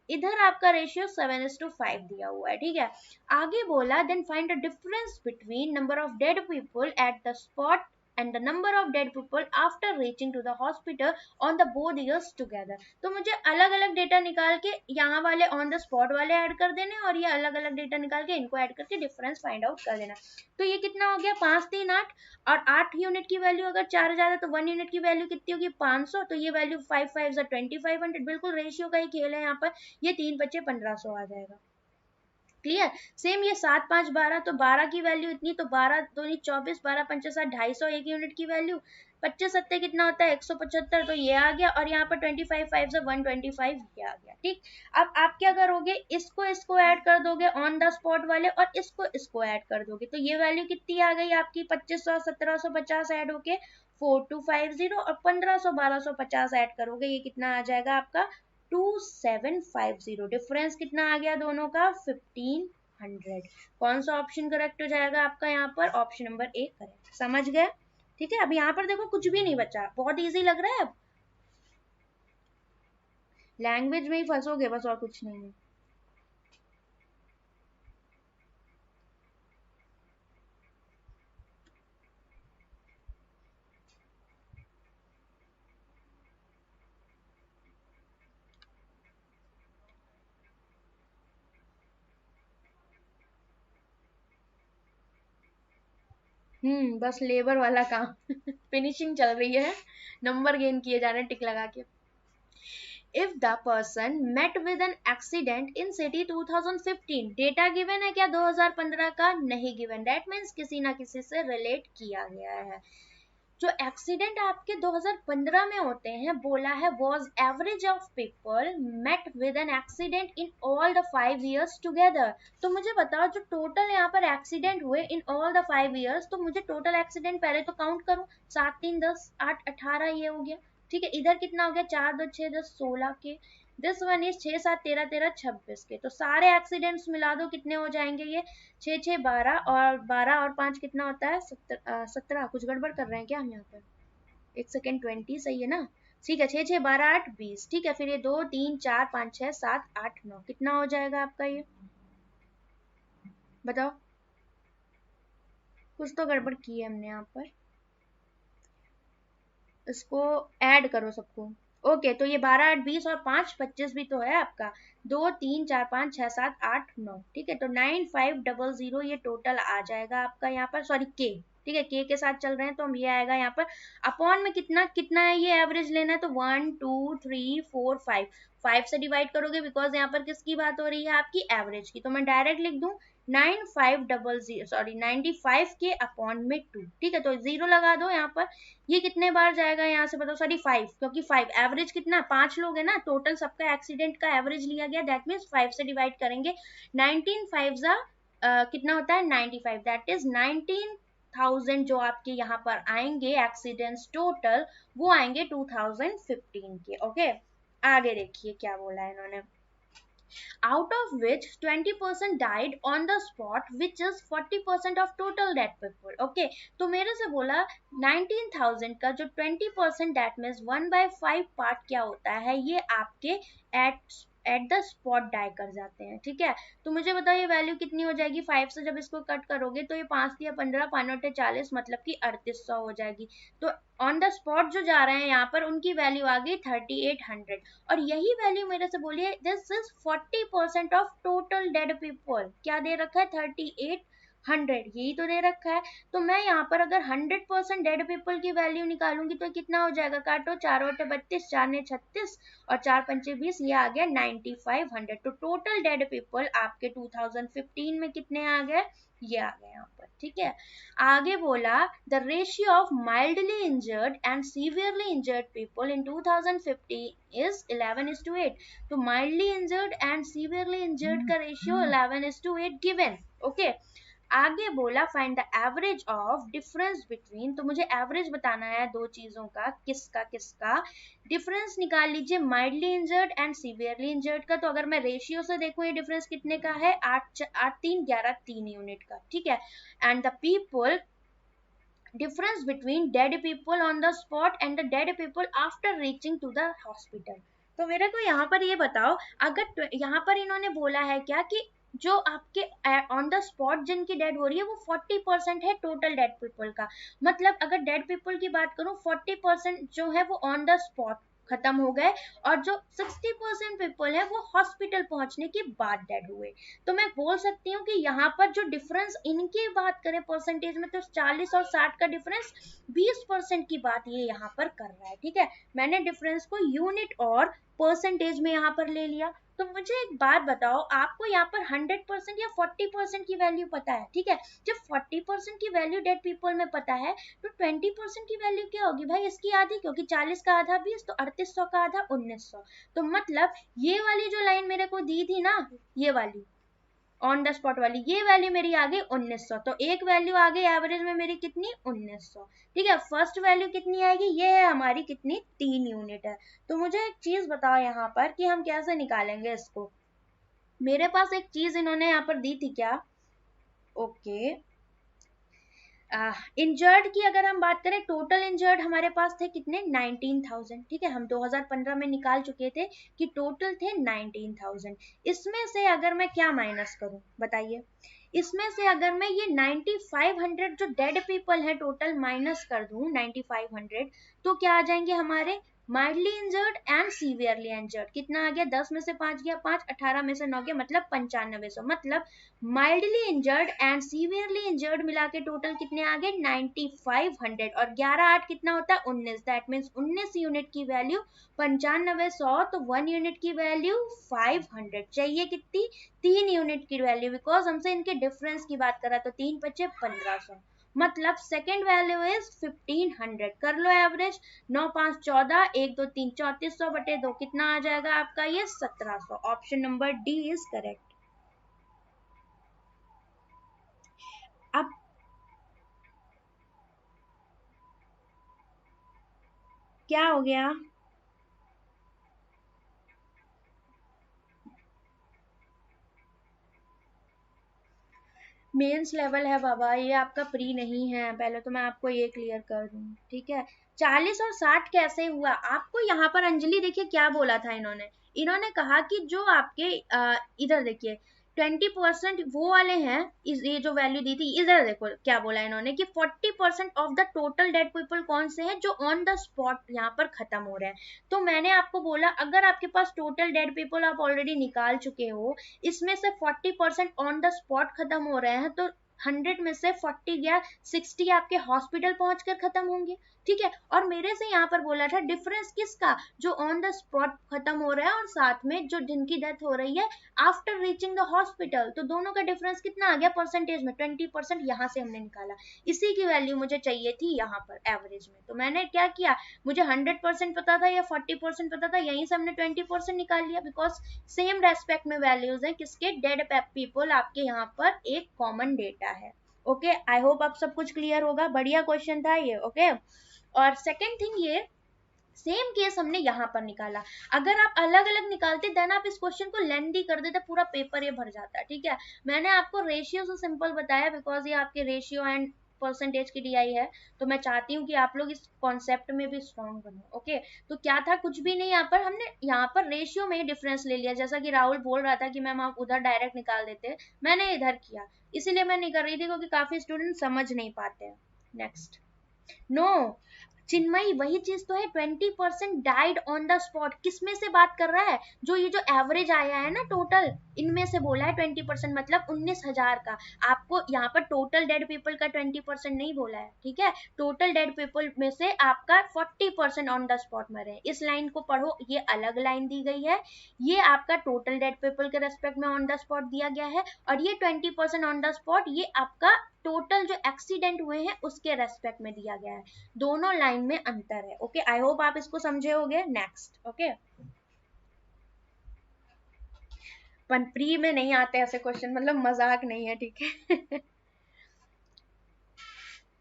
इधर आपका रेशियो 7:5 दिया हुआ है। ठीक है, आगे बोला then find the difference between number of dead people at the spot and the number of dead people after reaching to the hospital on the both years together. तो मुझे अलग अलग डेटा निकाल के यहाँ वाले ऑन द स्पॉट वाले ऐड कर देने, और ये अलग अलग डेटा निकाल के इनको ऐड करके डिफरेंस फाइंड आउट कर देना। तो ये कितना हो गया 5 3 8, और 8 यूनिट की वैल्यू अगर 4,000 है तो 1 यूनिट की वैल्यू कितनी होगी 500, तो ये वैल्यू 5 5 2500, बिल्कुल रेशियो का ही खेल है यहाँ पर, ये 3 बच्चे 1500 आ जाएगा। क्लियर, सेम ये 7 5 12, तो 12 की वैल्यू इतनी, तो 12 2 24, 12 5 7 250, एक यूनिट की वैल्यू 25 7 कितना होता है 175, तो ये आ गया, और यहाँ पर 25 5 से 125 ये आ गया। ठीक, अब आप क्या करोगे, इसको ऐड कर दोगे ऑन द स्पॉट वाले, और इसको ऐड कर दोगे, तो ये वैल्यू कितनी आ गई आपकी 2500 1750 ऐड होके 4250, और 1500 1250 ऐड करोगे, ये कितना आ जाएगा आपका 2750। डिफरेंस कितना आ गया दोनों का 1500। कौन सा ऑप्शन करेक्ट हो जाएगा आपका यहाँ पर, ऑप्शन नंबर ए करेक्ट। समझ गए। ठीक है, अब यहाँ पर देखो कुछ भी नहीं बचा, बहुत इजी लग रहा है, अब लैंग्वेज में ही फंसोगे बस, और कुछ नहीं है। बस लेबर वाला काम फिनिशिंग चल रही है, नंबर गेन किए जा रहे हैं टिक लगा के। If the person met with an accident in city 2015, data given है क्या 2015 का, नहीं गिवन, दैट मीन्स किसी ना किसी से रिलेट किया गया है। जो एक्सीडेंट आपके 2015 में होते हैं, बोला है was average of people met with an accident in all the 5 years together. तो मुझे बताओ जो टोटल यहाँ पर एक्सीडेंट हुए इन ऑल द 5 years, तो मुझे टोटल एक्सीडेंट पहले तो काउंट करूं, 7 3 10 8 18 ये हो गया, ठीक है। इधर कितना हो गया, 4 2 6 10 16 के, दिस वन इज 6 7 13 13 26 के। तो सारे एक्सीडेंट्स मिला दो कितने हो जाएंगे, ये 6 6 12 और 12 और 5 कितना होता है 17। कुछ गड़बड़ कर रहे हैं क्या हम यहाँ पर, एक सेकेंड, 20 सही है ना, ठीक है। 6 6 12 8 20, ठीक है। फिर ये 2 3 4 5 6 7 8 9 कितना हो जाएगा आपका, ये बताओ, कुछ तो गड़बड़ की है हमने यहाँ पर, इसको ऐड करो सबको। ओके, तो ये 12 8 20 और 5 25 भी तो है आपका, 2 3 4 5 6 7 8 9, ठीक है। तो 9500 ये टोटल आ जाएगा आपका यहाँ पर, सॉरी के, ठीक है, के साथ चल रहे हैं तो हम ये आएगा यहाँ पर। अपॉन में कितना कितना है, ये एवरेज लेना है तो 1 2 3 4 5 से डिवाइड करोगे, बिकॉज यहाँ पर किसकी बात हो रही है, आपकी एवरेज की। तो मैं डायरेक्ट लिख दूं 95 के अपॉन में 2, ठीक है। तो 0 लगा दो यहाँ पर। ये कितने बार जाएगा यहाँ से बताओ, सॉरी 5, क्योंकि 5 एवरेज कितना, 5 लोग है ना, टोटल सबका एक्सीडेंट का एवरेज लिया गया, दैट मीन्स 5 से डिवाइड करेंगे। 19 5 कितना होता है 95, दैट इज 19,000 जो आपके यहाँ पर आएंगे एक्सीडेंट्स टोटल, वो आएंगे 2015 के। ओके, आगे देखिए क्या बोला है इन्होंने, out of which 20% died on the spot, which is 40% of total dead people. Okay, तो मेरे से बोला 19,000 का जो 20% that means 1/5 पार्ट क्या होता है, ये आपके एट द स्पॉट डाई कर जाते हैं, ठीक है। तो मुझे बताओ ये वैल्यू कितनी हो जाएगी, 5 से जब इसको कट करोगे तो ये 5 या 15 5 9 40, मतलब कि 3800 हो जाएगी। तो ऑन द स्पॉट जो जा रहे हैं यहाँ पर उनकी वैल्यू आ गई 3800, और यही वैल्यू मेरे से बोलिए this is 40% of total dead people, क्या दे रखा है 3800, यही तो दे रखा है। तो मैं यहाँ पर अगर 100% डेड पीपल की वैल्यू निकालूंगी तो कितना हो जाएगा, काटो, 4 8 32, 4 9 36 और 4 5 20, ये आ गया 9500। तो टोटल डेड पीपल आपके 2015 में कितने आ गए, ये आ गए यहाँ पर, ठीक है। आगे बोला the ratio of mildly injured and severely injured people in 2015 is 11:8। तो mildly injured and severely injured का रेशियो 11:8 गिवन। ओके, आगे बोला find the average of difference between, तो मुझे एवरेज बताना है दो चीजों का, किसका किसका डिफरेंस निकाल लीजिए, mildly injured and severely injured का। तो अगर मैं रेशियो से देखूं ये डिफरेंस कितने का है, 8 3 11 3 यूनिट का, ठीक है। And the people difference between dead people on the spot and the dead people after reaching to the hospital. तो मेरे को यहाँ पर ये बताओ, अगर यहाँ पर इन्होंने बोला है क्या कि जो आपके ऑन द स्पॉट जिनकी डेड हो रही है वो 40% है टोटल डेड पीपल का, मतलब अगर डेड पीपल की बात करूं 40% जो है वो ऑन द स्पॉट खत्म हो गए, और जो 60% पीपल है वो हॉस्पिटल पहुंचने के बाद डेड हुए। तो मैं बोल सकती हूँ कि यहाँ पर जो डिफरेंस इनकी बात करें परसेंटेज में, तो 40 और 60 का डिफरेंस 20% की बात ये यहाँ पर कर रहा है, ठीक है। मैंने डिफरेंस को यूनिट और परसेंटेज में यहाँ पर ले लिया। तो मुझे एक बात बताओ, आपको यहाँ पर 100% या 40% की वैल्यू पता है, ठीक है। जब 40% की वैल्यू डेड पीपल में पता है तो 20% की वैल्यू क्या होगी भाई, इसकी आधी, क्योंकि 40 का आधा 20, तो 3800 का आधा 1900। तो मतलब ये वाली जो लाइन मेरे को दी थी ना, ये वाली ऑन द स्पॉट वाली, ये वैल्यू मेरी आ गई 1900। तो एक वैल्यू आ गई एवरेज में मेरी कितनी, 1900, ठीक है। फर्स्ट वैल्यू कितनी आएगी, ये है हमारी कितनी, 3 यूनिट है। तो मुझे एक चीज बताओ यहाँ पर कि हम कैसे निकालेंगे इसको। मेरे पास एक चीज इन्होंने यहाँ पर दी थी क्या, ओके, इंजर्ड की अगर हम बात करें, टोटल इंजर्ड हमारे पास थे कितने 19,000, ठीक है। हम 2015 में निकाल चुके थे कि टोटल थे 19,000। इसमें से अगर मैं क्या माइनस करूं बताइए, इसमें से अगर मैं ये 9500 जो डेड पीपल है टोटल माइनस कर दूं 9500, तो क्या आ जाएंगे हमारे mildly injured and severely injured. कितना आ गया, 10 में से 5 गया 5, 18 में से 9 गया, मतलब 9500। मतलब mildly injured and severely injured मिला के टोटल कितने आ गए 9500, और 11 8 कितना होता है 19, दैट मीन्स 19 यूनिट की वैल्यू 9500, तो 1 यूनिट की वैल्यू 500 चाहिए, कितनी 3 यूनिट की वैल्यू, बिकॉज हमसे इनके डिफरेंस की बात करा तो 3 बचे 1500। मतलब सेकेंड वैल्यू इज 1500। कर लो एवरेज, 9 5 14, 1 2 3 3400 बटे 2 कितना आ जाएगा आपका ये 1700। Option number D is correct. अब क्या हो गया, मेंस लेवल है बाबा, ये आपका प्री नहीं है, पहले तो मैं आपको ये क्लियर कर दूं, ठीक है। 40 और 60 कैसे हुआ आपको यहाँ पर, अंजलि देखिए क्या बोला था इन्होंने, इन्होंने कहा कि जो आपके इधर देखिए 20% वो वाले हैं, ये जो वैल्यू दी थी, इधर देखो क्या बोला इन्होंने कि 40% of the total dead people कौन से हैं जो ऑन द स्पॉट यहाँ पर खत्म हो रहे हैं। तो मैंने आपको बोला अगर आपके पास टोटल डेड पीपल आप ऑलरेडी निकाल चुके हो, इसमें से 40% ऑन द स्पॉट खत्म हो रहे हैं, तो 100 में से 40 या 60 आपके हॉस्पिटल पहुंचकर खत्म होंगे, ठीक है। और मेरे से यहाँ पर बोला था डिफरेंस किसका, जो ऑन द स्पॉट खत्म हो रहा है और साथ में जो जिनकी डेथ हो रही है आफ्टर रीचिंग द हॉस्पिटल, तो दोनों का डिफरेंस कितना आ गया परसेंटेज में, 20% यहाँ से हमने निकाला। इसी की वैल्यू मुझे चाहिए थी यहाँ पर एवरेज में, तो मैंने क्या किया, मुझे 100% पता था या 40% पता था, यहीं से हमने 20% निकाल लिया, बिकॉज सेम रेस्पेक्ट में वैल्यूज है किसके, डेड पीपल आपके यहाँ पर एक कॉमन डेटा है। ओके, आई होप आप सब कुछ क्लियर होगा, बढ़िया क्वेश्चन था ये। ओके, और सेकेंड थिंग ये सेम केस हमने यहाँ पर निकाला, अगर आप अलग अलग निकालते देन आप इस क्वेश्चन को लेंदी कर देते, पूरा पेपर ये भर जाता, ठीक है। मैंने आपको रेशियो से सिंपल बताया बिकॉज ये आपके रेशियो एंड परसेंटेज की डीआई है, तो मैं चाहती हूँ कि आप लोग इस कॉन्सेप्ट में भी स्ट्रॉन्ग बनो। ओके, तो क्या था, कुछ भी नहीं, यहाँ पर हमने यहाँ पर रेशियो में ही डिफरेंस ले लिया, जैसा कि राहुल बोल रहा था कि मैम आप उधर डायरेक्ट निकाल देते, मैंने इधर किया, इसीलिए मैं नहीं कर रही थी क्योंकि काफी स्टूडेंट समझ नहीं पाते हैं। नेक्स्ट, नो चिन्मयी वही चीज तो है, 20% डाइड ऑन द स्पॉट, किसमें से बात कर रहा है, जो ये जो एवरेज आया है ना टोटल, इनमें से बोला है 20%, मतलब 19,000 का। आपको यहाँ पर टोटल डेड पीपल का 20% नहीं बोला है, ठीक है। टोटल डेड पीपल में से आपका 40% ऑन द स्पॉट मरे, इस लाइन को पढ़ो, ये अलग लाइन दी गई है, ये आपका टोटल डेड पीपल के रेस्पेक्ट में ऑन द स्पॉट दिया गया है, और ये 20% ऑन द स्पॉट ये आपका टोटल जो एक्सीडेंट हुए हैं उसके रेस्पेक्ट में दिया गया है, दोनों लाइन में अंतर है। ओके, आई होप आप इसको समझे होगे। नेक्स्ट, ओके, पर प्री में नहीं आते ऐसे क्वेश्चन, मतलब मजाक नहीं है, ठीक है।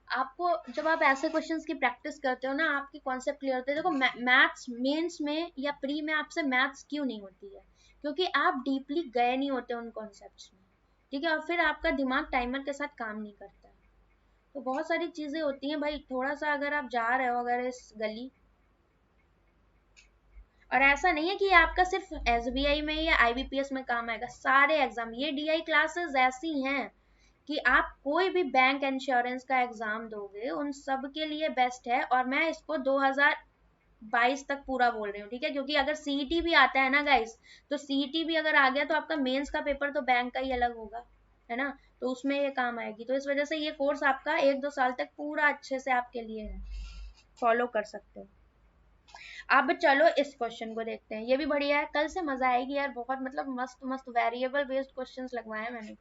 आपको जब आप ऐसे क्वेश्चंस की प्रैक्टिस करते हो ना, आपकी कॉन्सेप्ट क्लियर होते हैं। देखो मैथ्स मेंस में या प्री में आपसे मैथ्स क्यों नहीं होती है, क्योंकि आप डीपली गए नहीं होते उन कॉन्सेप्ट्स में, ठीक है, और फिर आपका दिमाग टाइमर के साथ काम नहीं करता है। तो बहुत सारी चीजें होती हैं भाई, थोड़ा सा अगर आप जा रहे हो अगर इस गली, और ऐसा नहीं है कि आपका सिर्फ एसबीआई में या आईबीपीएस में काम आएगा, सारे एग्जाम, ये डीआई क्लासेस ऐसी हैं कि आप कोई भी बैंक इंश्योरेंस का एग्जाम दोगे उन सब के लिए बेस्ट है। और मैं इसको 2022 तक पूरा बोल रही हूँ, ठीक है, क्योंकि अगर सीईटी भी आता है ना गाइस, तो सीईटी भी अगर आ गया तो आपका मेंस का पेपर तो बैंक का ही अलग होगा, है ना, तो उसमें ये काम आएगी। तो इस वजह से ये कोर्स आपका 1-2 साल तक पूरा अच्छे से आपके लिए है, फॉलो कर सकते हो। अब चलो इस क्वेश्चन को देखते हैं, ये भी बढ़िया है, कल से मजा आएगी यार, बहुत मतलब मस्त मस्त वेरिएबल बेस्ड क्वेश्चंस लगवाए मैंने।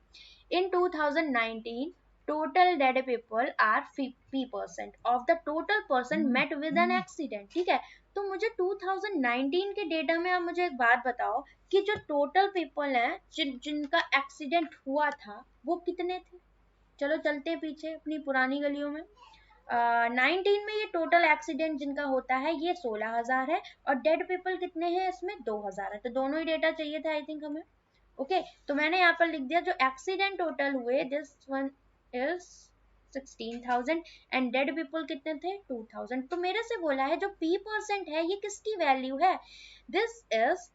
इन 2019 total dead people are p% of the total person met with an accident, ठीक है। तो मुझे 2019 के डेटा में आप मुझे एक बात बताओ कि जो टोटल पीपल हैं जिनका एक्सीडेंट हुआ था वो कितने थे। चलो चलते हैं पीछे अपनी पुरानी गलियों में। 19 में ये टोटल एक्सीडेंट जिनका होता है ये 16,000 है, और डेड पीपल कितने हैं इसमें 2,000 है, तो दोनों ही डेटा चाहिए था आई थिंक हमें। ओके, तो मैंने यहाँ पर लिख दिया जो एक्सीडेंट टोटल हुए, this one is 16,000 and dead people कितने थे 2,000। तो मेरे से बोला है जो p% है ये किसकी वैल्यू है, this is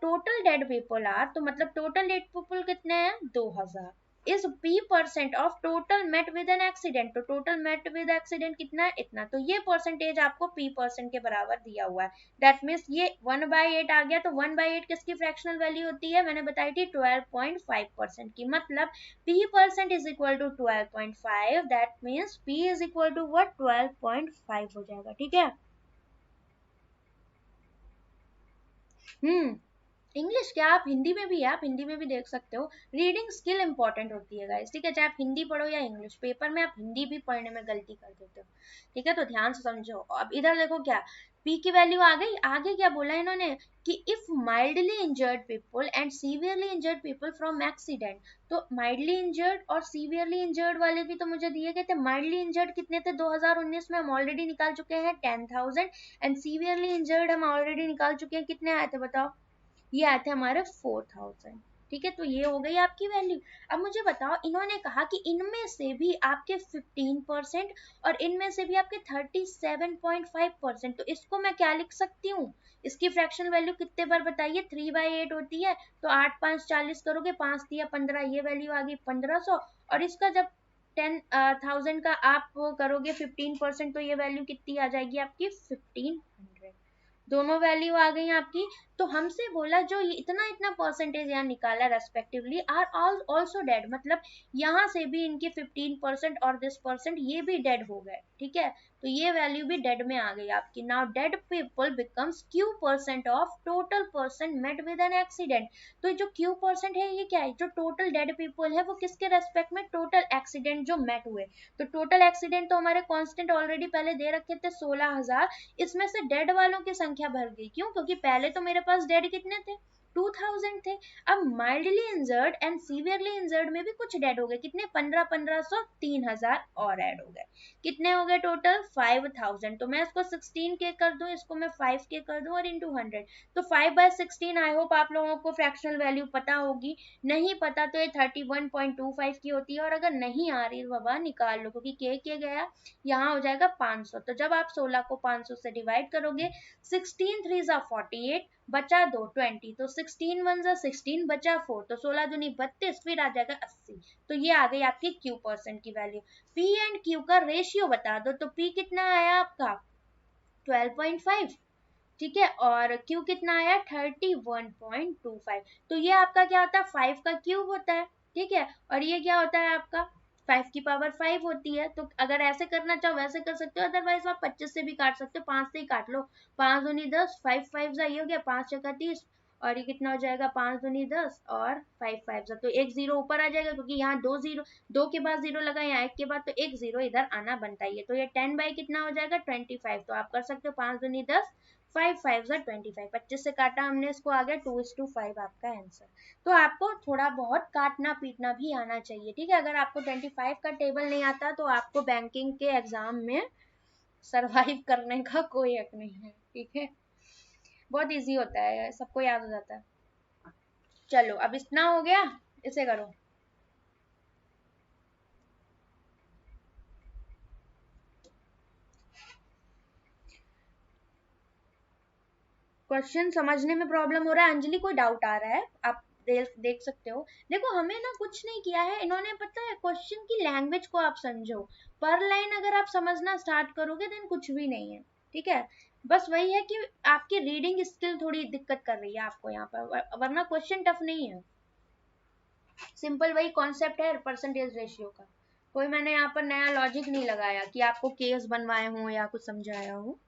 total dead people are, तो मतलब टोटल डेड पीपल कितने हैं 2,000, is p% of total met with an accident, तो टोटल मेट विद एक्सीडेंट कितना है इतना, तो ये परसेंटेज आपको p% के बराबर दिया हुआ है। दैट मीन्स ये 1/8 आ गया, तो 1/8 किसकी फ्रैक्शनल वैल्यू होती है, मैंने बताई थी 12.5% की, मतलब p% is equal to 12.5, that means p is equal to what 12.5 हो जाएगा, ठीक है। इंग्लिश क्या, आप हिंदी में भी है, आप हिंदी में भी देख सकते हो। रीडिंग स्किल इंपॉर्टेंट होती है गाइस, ठीक है, चाहे आप हिंदी पढ़ो या इंग्लिश, पेपर में आप हिंदी भी पढ़ने में गलती कर देते हो, ठीक है, तो ध्यान से समझो। अब इधर देखो क्या, पी की वैल्यू आ गई, आगे क्या बोला इन्होंने कि if mildly injured people and severely injured people from accident, तो माइल्डली इंजर्ड और सीवियरली इंजर्ड वाले भी तो मुझे दिए गए थे। माइल्डली इंजर्ड कितने थे 2019 में, हम ऑलरेडी निकाल चुके हैं 10,000, एंड सीवियरली इंजर्ड हम ऑलरेडी निकाल चुके हैं, कितने आए थे बताओ, ये आते हैं हमारे 4,000, ठीक है, तो ये हो गई आपकी वैल्यू। अब मुझे बताओ, इन्होंने कहा कि इनमें से भी आपके 15% और इनमें से भी आपके 37.5%, तो इसको मैं क्या लिख सकती हूँ, इसकी फ्रैक्शन वैल्यू कितने बार बताइए, 3/8 होती है, तो 8 5 40 करोगे, 5 दिया 15, ये वैल्यू आ गई 1500, और इसका जब 10,000 का आप करोगे 15%, तो ये वैल्यू कितनी आ जाएगी आपकी 1500, दोनों वैल्यू आ गई आपकी। तो हमसे बोला जो इतना इतना परसेंटेज यहाँ निकाला रेस्पेक्टिवली आर ऑल्सो डेड, मतलब यहाँ से भी इनके 15% और दिस परसेंट ये भी डेड हो गए, ठीक है, तो ये वैल्यू भी डेड में आ गई आपकी। Now dead people becomes Q percent of total person met with an accident, तो जो क्यू परसेंट है ये क्या है, जो टोटल डेड पीपल है वो किसके रेस्पेक्ट में, टोटल एक्सीडेंट जो मेट हुए, तो टोटल एक्सीडेंट तो हमारे कांस्टेंट ऑलरेडी पहले दे रखे थे 16,000, इसमें से डेड वालों की संख्या भर गई, क्यों, क्योंकि पहले तो मेरे पास डेड कितने थे 2,000 थे। अब mildly injured and severely injured में भी कुछ डेड हो गए, कितने 1500 3,000 और ऐड हो गए, कितने हो गए टोटल 5,000, तो मैं इसको 16 के कर दूं, इसको मैं 5 के कर दूं और इंटू 100, तो 5/16, आई होप आप लोगों को फ्रैक्शनल वैल्यू पता होगी, नहीं पता तो ये 31.25 की होती है, और अगर नहीं आ रही बाबा निकाल लो, क्योंकि के गया यहाँ हो जाएगा 500, तो जब आप 16 को 500 से डिवाइड करोगे, 16 3 जा 48, बचा 2 20, तो 16 1 जा 16, बचा 4, तो 16 दूनी 32, फिर आ जाएगा 80, तो ये आ गई आपकी क्यू परसेंट की वैल्यू। पी एंड क्यू का रेशियो बता दो, तो पी कितना आया आपका 12.5, ठीक है, और Q कितना आया 31.25, तो ये आपका क्या होता है 5 का क्यूब होता है, ठीक है, और ये क्या होता है आपका 5 की पावर 5 होती है, तो अगर ऐसे करना चाहो वैसे कर सकते हो, अदरवाइज आप 25 से भी काट सकते हो, 5 से ही काट लो, 5 दूनी 10, 5 5 जा ये हो गया, 5 छक्का 30, और ये कितना हो जाएगा 5 दूनी 10 और 5 5 जा, तो एक जीरो ऊपर आ जाएगा, क्योंकि यहाँ दो जीरो, दो के बाद जीरो लगा, यहाँ एक के बाद, तो एक जीरो इधर आना बनता ही है, तो ये 10 बाई कितना हो जाएगा 25, तो आप कर सकते हो 5 दूनी 10, 5 5 जा 25, 25 से काटा हमने, इसको आ गया 2:5 आपका आंसर। तो आपको थोड़ा बहुत काटना पीटना भी आना चाहिए, ठीक है, अगर आपको 25 का टेबल नहीं आता तो आपको बैंकिंग के एग्जाम में सरवाइव करने का कोई हक नहीं है, ठीक है, बहुत इजी होता है, सबको याद हो जाता है। चलो अब इतना हो गया, इसे करो। क्वेश्चन समझने में प्रॉब्लम हो रहा है अंजलि, कोई डाउट आ रहा है, आप देख सकते हो। देखो हमें ना कुछ नहीं किया है इन्होंने, पता है क्वेश्चन की लैंग्वेज को आप समझो, पर लाइन अगर आप समझना स्टार्ट करोगे देन कुछ भी नहीं है, ठीक है, बस वही है कि आपकी रीडिंग स्किल थोड़ी दिक्कत कर रही है आपको यहाँ पर, वरना क्वेश्चन टफ नहीं है, सिंपल वही कॉन्सेप्ट है परसेंटेज रेशियो का, कोई मैंने यहाँ पर नया लॉजिक नहीं लगाया कि आपको केस बनवाए हों या कुछ समझाया हो।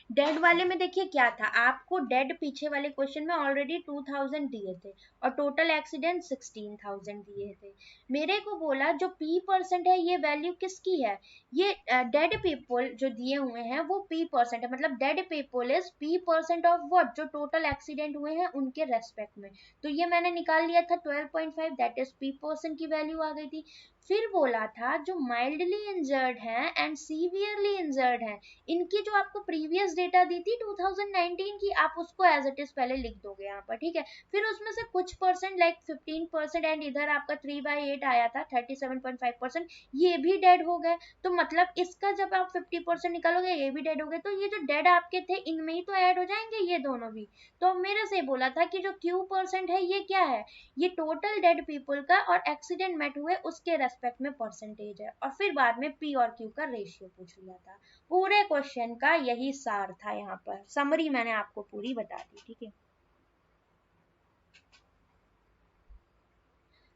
डेड वाले में देखिए क्या था, आपको डेड पीछे वाले क्वेश्चन में ऑलरेडी 2,000 दिए थे और टोटल एक्सीडेंट 16,000 दिए थे, मेरे को बोला जो पी परसेंट है ये वैल्यू किसकी है, ये डेड पीपल जो दिए हुए हैं वो पी परसेंट है, मतलब dead people is P percent of what, जो टोटल एक्सीडेंट हुए हैं उनके रेस्पेक्ट में, तो ये मैंने निकाल लिया था 12.5, दैट इज पी परसेंट की वैल्यू आ गई थी। फिर बोला था जो माइल्डली इंजर्ड है एंड सीवियरली इंजर्ड है, इनकी जो आपको प्रीवियस डेटा दी थी 2019 की, आप उसको एज इट इज पहले लिख दोगे यहाँ पर, ठीक है, फिर उसमें से कुछ परसेंट लाइक 15% एंड इधर आपका 3/8 आया था 37.5%, ये भी डेड हो गए, तो मतलब इसका जब आप 50% निकालोगे ये भी डेड हो गए, तो ये जो डेड आपके थे इनमें ही तो ऐड हो जाएंगे ये दोनों भी। तो मेरे से बोला था कि जो क्यू परसेंट है ये क्या है, ये टोटल डेड पीपल का और एक्सीडेंट मेट हुए उसके रेस्पेक्ट में परसेंटेज है, और फिर बाद में पी और क्यू का रेशियो पूछ लिया था। पूरे क्वेश्चन का यही सार था, यहाँ पर समरी मैंने आपको पूरी बता दी, ठीक है।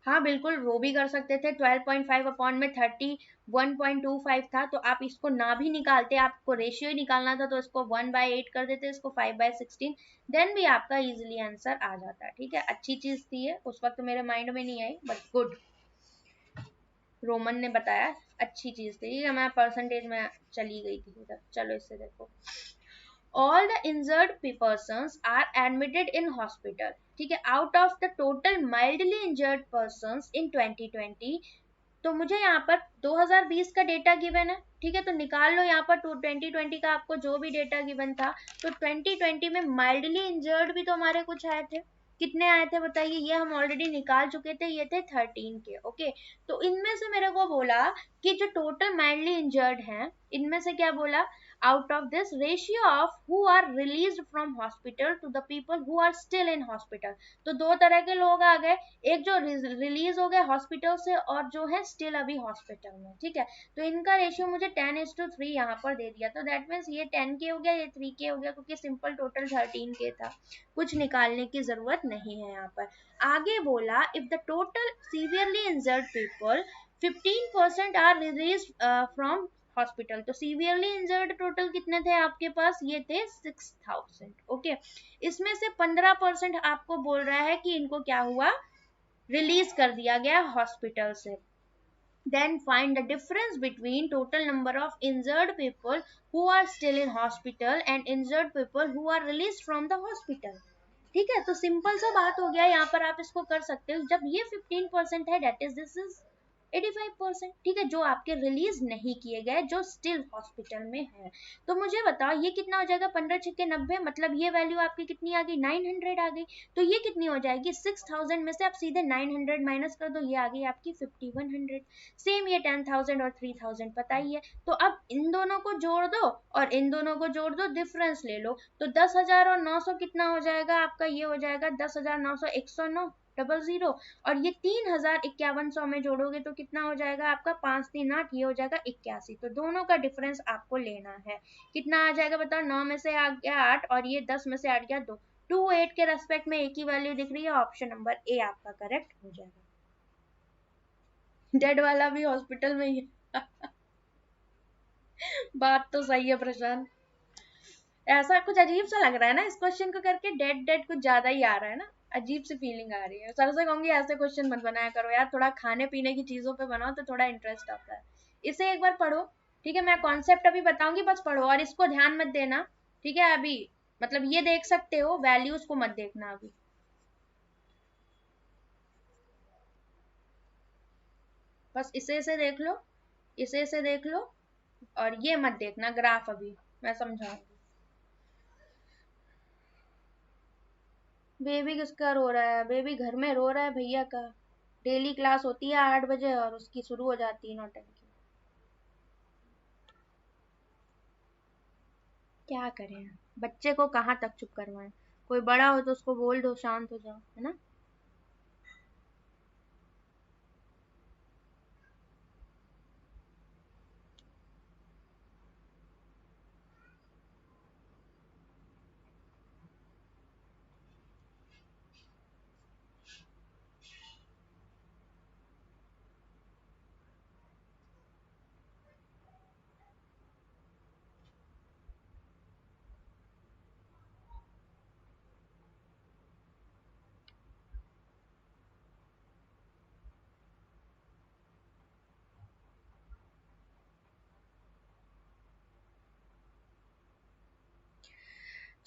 हाँ बिल्कुल, वो भी कर सकते थे। 12.5 अपॉन में 31.25 था, तो आप इसको ना भी निकालते, आपको रेशियो ही निकालना था, तो इसको 1/8 कर देते, इसको 5/16, देन भी आपका इजीली आंसर आ जाता। ठीक है, अच्छी चीज थी ये, उस वक्त मेरे माइंड में नहीं आई, बट गुड, रोमन ने बताया, अच्छी चीज थी। ठीक है, मैं परसेंटेज में चली गई थी इधर। चलो इससे देखो, all the injured persons are admitted in hospital. ठीक है, out of the total mildly injured persons in 2020, तो मुझे यहाँ पर 2020 का डेटा गिवन है। ठीक है, तो निकाल लो यहाँ पर 2020 का आपको जो भी डेटा गिवन था, तो 2020 में माइल्डली इंजर्ड भी तो हमारे कुछ आए थे। कितने आए थे बताइए, ये हम ऑलरेडी निकाल चुके थे, ये थे 13 के। ओके, तो इनमें से मेरे को बोला कि जो टोटल माइल्डली इंजर्ड हैं, इनमें से क्या बोला, out of this ratio of who are released from hospital to the people who are still in hospital, तो दो तरह के लोग आ गए, एक जो रिलीज हो गए हॉस्पिटल से और जो है स्टिल अभी हॉस्पिटल में। ठीक है, तो इनका रेशियो मुझे 10:3 यहाँ पर दे दिया, तो दैट मीन्स ये 10 के हो गया, ये 3 के हो गया, क्योंकि सिंपल टोटल 13 के था, कुछ निकालने की जरूरत नहीं है यहाँ पर। आगे बोला, if the total severely injured people 15% are release from hospital, तो सीवियरली इंजर्ड टोटल कितने थे आपके पास, ये थे 6000। ओके, इसमें से 15% आपको बोल रहा है कि इनको क्या हुआ, रिलीज कर दिया गया हॉस्पिटल से। Then find the difference between total number of injured people who are still in hospital and injured people who are released from the hospital. ठीक है, तो सिंपल सा बात हो गया, यहाँ पर आप इसको कर सकते हो। जब ये 15% है, डेट इज दिस इज 85%। ठीक है, जो आपके रिलीज नहीं किए गए, जो स्टिल हॉस्पिटल में है। तो मुझे बताओ ये कितना हो जाएगा, 15 छक्के 90, मतलब ये वैल्यू आपकी कितनी आ गई, 900 आ गई। तो ये कितनी हो जाएगी, 6000 में से आप सीधे 900 माइनस कर दो, ये आ गई आपकी 5100। सेम ये 10,000 और 3000 पता ही है। तो अब इन दोनों को जोड़ दो और इन दोनों को जोड़ दो, डिफरेंस ले लो, तो 10,000 और 900 कितना हो जाएगा आपका, ये हो जाएगा 10,900 109 00, और ये 3,5100 में जोड़ोगे तो कितना हो जाएगा आपका 538, ये हो जाएगा 81। तो दोनों का डिफरेंस आपको लेना है, कितना आ जाएगा बताओ, 9 में से आ गया 8 और ये 10 में से 8 गया 2, 2 8 के रेस्पेक्ट में एक ही वैल्यू दिख रही है, ऑप्शन नंबर ए आपका करेक्ट हो जाएगा। डेड वाला भी हॉस्पिटल में ही बात तो सही है प्रशांत, ऐसा कुछ अजीब सा लग रहा है ना इस क्वेश्चन को करके, डेड डेड कुछ ज्यादा ही आ रहा है ना, अजीब सी फीलिंग आ रही है। सर से कहूंगी ऐसे क्वेश्चन मत बनाया करो यार, थोड़ा खाने पीने की चीजों पे बनाओ तो थोड़ा इंटरेस्ट आता है। इसे एक बार पढ़ो, ठीक है, मैं कॉन्सेप्ट अभी बताऊंगी, बस पढ़ो और इसको ध्यान मत देना। ठीक है, अभी मतलब ये देख सकते हो, वैल्यूज को मत देखना अभी, बस इसे देख लो, इसे देख लो, और ये मत देखना ग्राफ, अभी मैं समझाऊंगी। बेबी किसका रो रहा है, बेबी घर में रो रहा है भैया का, डेली क्लास होती है 8 बजे और उसकी शुरू हो जाती है नौटंकी। क्या करें, बच्चे को कहाँ तक चुप करवाएं, कोई बड़ा हो तो उसको बोल दो शांत हो जाओ, है ना।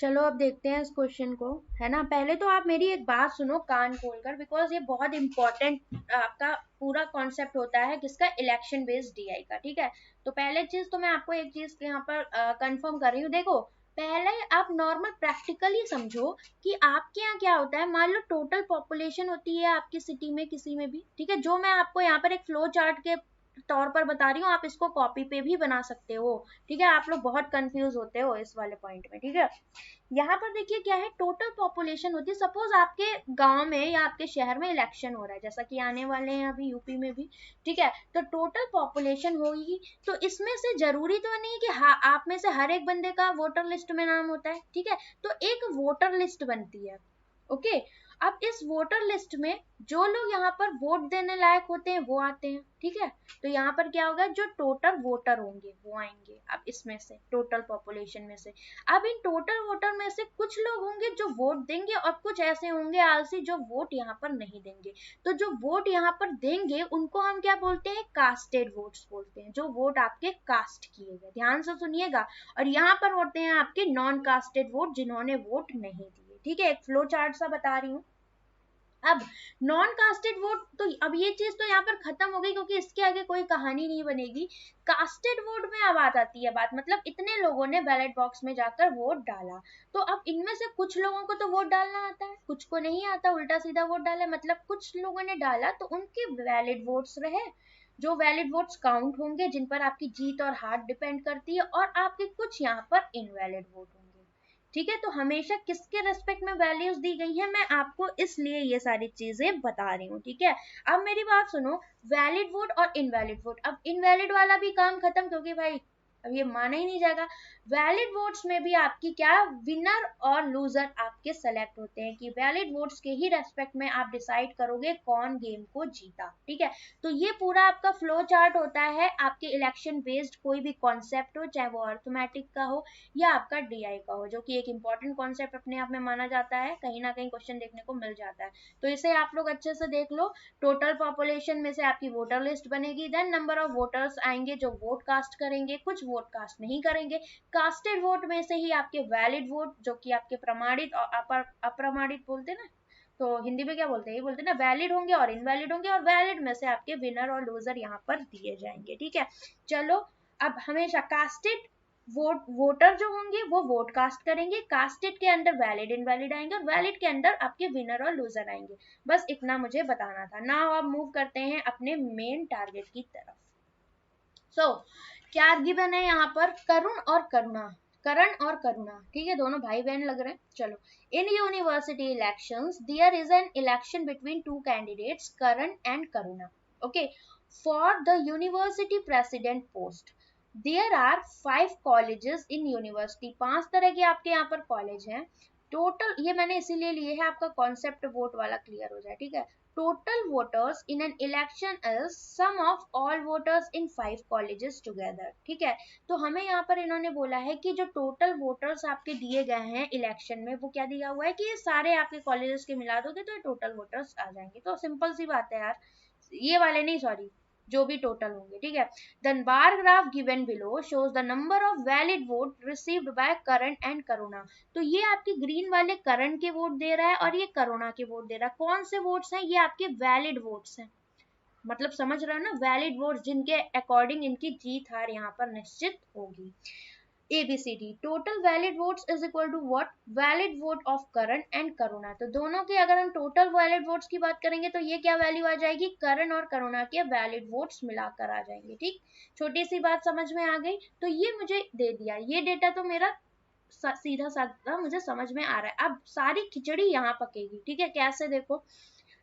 चलो अब देखते हैं इस क्वेश्चन को, है ना। पहले तो आप मेरी एक बात सुनो कान खोलकर, बिकॉज ये बहुत इंपॉर्टेंट आपका पूरा कॉन्सेप्ट होता है किसका, इलेक्शन बेस्ड डीआई का। ठीक है, तो पहले चीज तो मैं आपको एक चीज यहाँ पर कंफर्म कर रही हूँ। देखो, पहले आप नॉर्मल प्रैक्टिकली समझो कि आपके यहाँ क्या होता है। मान लो टोटल पॉपुलेशन होती है आपकी सिटी में किसी में भी, ठीक है, जो मैं आपको यहाँ पर एक फ्लो चार्ट के तौर पर बता रही हूँ, आप इसको कॉपी पे भी बना सकते हो। ठीक है, आप लोग बहुत कंफ्यूज होते हो इस वाले पॉइंट में। ठीक है, यहाँ पर देखिए क्या है, टोटल पॉपुलेशन होती है। सपोज आपके गांव में या आपके शहर में इलेक्शन हो रहा है, जैसा कि आने वाले हैं अभी यूपी में भी। ठीक है, तो टोटल पॉपुलेशन होगी, तो इसमें से जरूरी तो नहीं कि हाँ आप में से हर एक बंदे का वोटर लिस्ट में नाम होता है। ठीक है, तो एक वोटर लिस्ट बनती है। ओके। अब इस वोटर लिस्ट में जो लोग यहाँ पर वोट देने लायक होते हैं वो आते हैं, ठीक है। तो यहाँ पर क्या होगा, जो टोटल वोटर होंगे वो आएंगे। अब इसमें से टोटल पॉपुलेशन में से, अब इन टोटल वोटर में से कुछ लोग होंगे जो वोट देंगे और कुछ ऐसे होंगे आलसी जो वोट यहाँ पर नहीं देंगे। तो जो वोट यहाँ पर देंगे उनको हम क्या बोलते हैं, कास्टेड वोट्स बोलते हैं, जो वोट आपके कास्ट किए गए। ध्यान से सुनिएगा। और यहाँ पर होते हैं आपके नॉन कास्टेड वोट, जिन्होंने वोट नहीं दिए, ठीक है। एक फ्लो चार्ट सा बता रही हूँ। अब नॉन कास्टेड वोट, तो अब ये चीज तो यहाँ पर खत्म हो गई क्योंकि इसके आगे कोई कहानी नहीं बनेगी। कास्टेड वोट में अब आती है बात, मतलब इतने लोगों ने बैलेट बॉक्स में जाकर वोट डाला, तो अब इनमें से कुछ लोगों को तो वोट डालना आता है, कुछ को नहीं आता, उल्टा सीधा वोट डाला, मतलब कुछ लोगों ने डाला तो उनके वैलिड वोट्स रहे, जो वैलिड वोट्स काउंट होंगे, जिन पर आपकी जीत और हार डिपेंड करती है, और आपके कुछ यहाँ पर इनवैलिड वोट होंगे, ठीक है। तो हमेशा किसके रेस्पेक्ट में वैल्यूज दी गई है, मैं आपको इसलिए ये सारी चीजें बता रही हूँ, ठीक है। अब मेरी बात सुनो, वैलिड वोट और इनवैलिड वोट, अब इनवैलिड वाला भी काम खत्म, क्योंकि भाई अब ये माना ही नहीं जाएगा। वैलिड वोट्स में भी आपकी क्या, विनर और लूजर आपके सेलेक्ट होते हैं, कि वैलिड वोट्स के ही रेस्पेक्ट में आप डिसाइड करोगे कौन गेम को जीता, ठीक है। तो ये पूरा आपका फ्लो चार्ट होता है आपके इलेक्शन बेस्ड कोई भी कॉन्सेप्ट हो, चाहे वो अर्थमेटिक का हो या आपका डीआई का हो, जो कि एक इंपॉर्टेंट कॉन्सेप्ट अपने आप में माना जाता है, कहीं ना कहीं क्वेश्चन देखने को मिल जाता है। तो इसे आप लोग अच्छे से देख लो। टोटल पॉपुलेशन में से आपकी वोटर लिस्ट बनेगी, देन नंबर ऑफ वोटर्स आएंगे जो वोट कास्ट करेंगे, कुछ वोट कास्ट नहीं करेंगे। कास्टेड वोट में से ही आपके वैलिड वोट, जो कि आपके प्रमाणित और अप्रमाणित बोलते हैं ना, तो हिंदी में क्या बोलते हैं, ये बोलते हैं ना, वैलिड होंगे और इनवैलिड होंगे, और वैलिड में से आपके विनर और लूजर यहाँ पर दिए जाएंगे, ठीक है। चलो, अब हमेशा कास्टेड वोटर जो होंगे वो वोट कास्ट करेंगे, कास्टेड के अंदर वैलिड इनवैलिड आएंगे, और वैलिड के अंदर आपके विनर और लूजर आएंगे। बस इतना मुझे बताना था। नाउ अब मूव करते हैं अपने मेन टारगेट की तरफ। क्या गिवन है यहाँ पर, करुण और करुणा, करण और करुणा, ठीक है, दोनों भाई बहन लग रहे हैं। चलो, in university elections there is an election between two candidates, Karan and Karuna, okay, for the university president post. There are 5 colleges in university, 5 तरह के आपके यहाँ पर कॉलेज हैं। टोटल, ये मैंने इसीलिए लिए है आपका कॉन्सेप्ट वोट वाला क्लियर हो जाए, ठीक है। Total voters in an election is sum of all voters in 5 colleges together, ठीक है। तो हमें यहाँ पर इन्होंने बोला है कि जो टोटल वोटर्स आपके दिए गए हैं इलेक्शन में, वो क्या दिया हुआ है कि ये सारे आपके कॉलेजेस के मिला दोगे तो ये टोटल वोटर्स आ जाएंगे। तो सिंपल सी बात है यार, ये वाले नहीं, सॉरी, जो भी टोटल होंगे, ठीक है। Then bar graph given below shows the number of valid vote received by Karan and Karuna। तो ये आपके ग्रीन वाले करण के वोट दे रहा है और ये करुणा के वोट दे रहा है। कौन से वोट्स हैं, ये आपके वैलिड वोट्स हैं, मतलब समझ रहे हो ना, वैलिड वोट्स जिनके अकॉर्डिंग इनकी जीत हार यहाँ पर निश्चित होगी। ABCD, total valid votes is equal to what, valid vote of Karan and Karuna। तो दोनों के अगर हम टोटल वैलिड वोट्स की बात करेंगे तो ये क्या वैल्यू आ जाएगी, करण और करुणा के वैलिड वोट्स मिलाकर आ जाएंगे, ठीक। छोटी सी बात समझ में आ गई। तो ये मुझे दे दिया, ये डेटा तो मेरा सीधा साधा मुझे समझ में आ रहा है। अब सारी खिचड़ी यहाँ पकेगी, ठीक है। कैसे, देखो,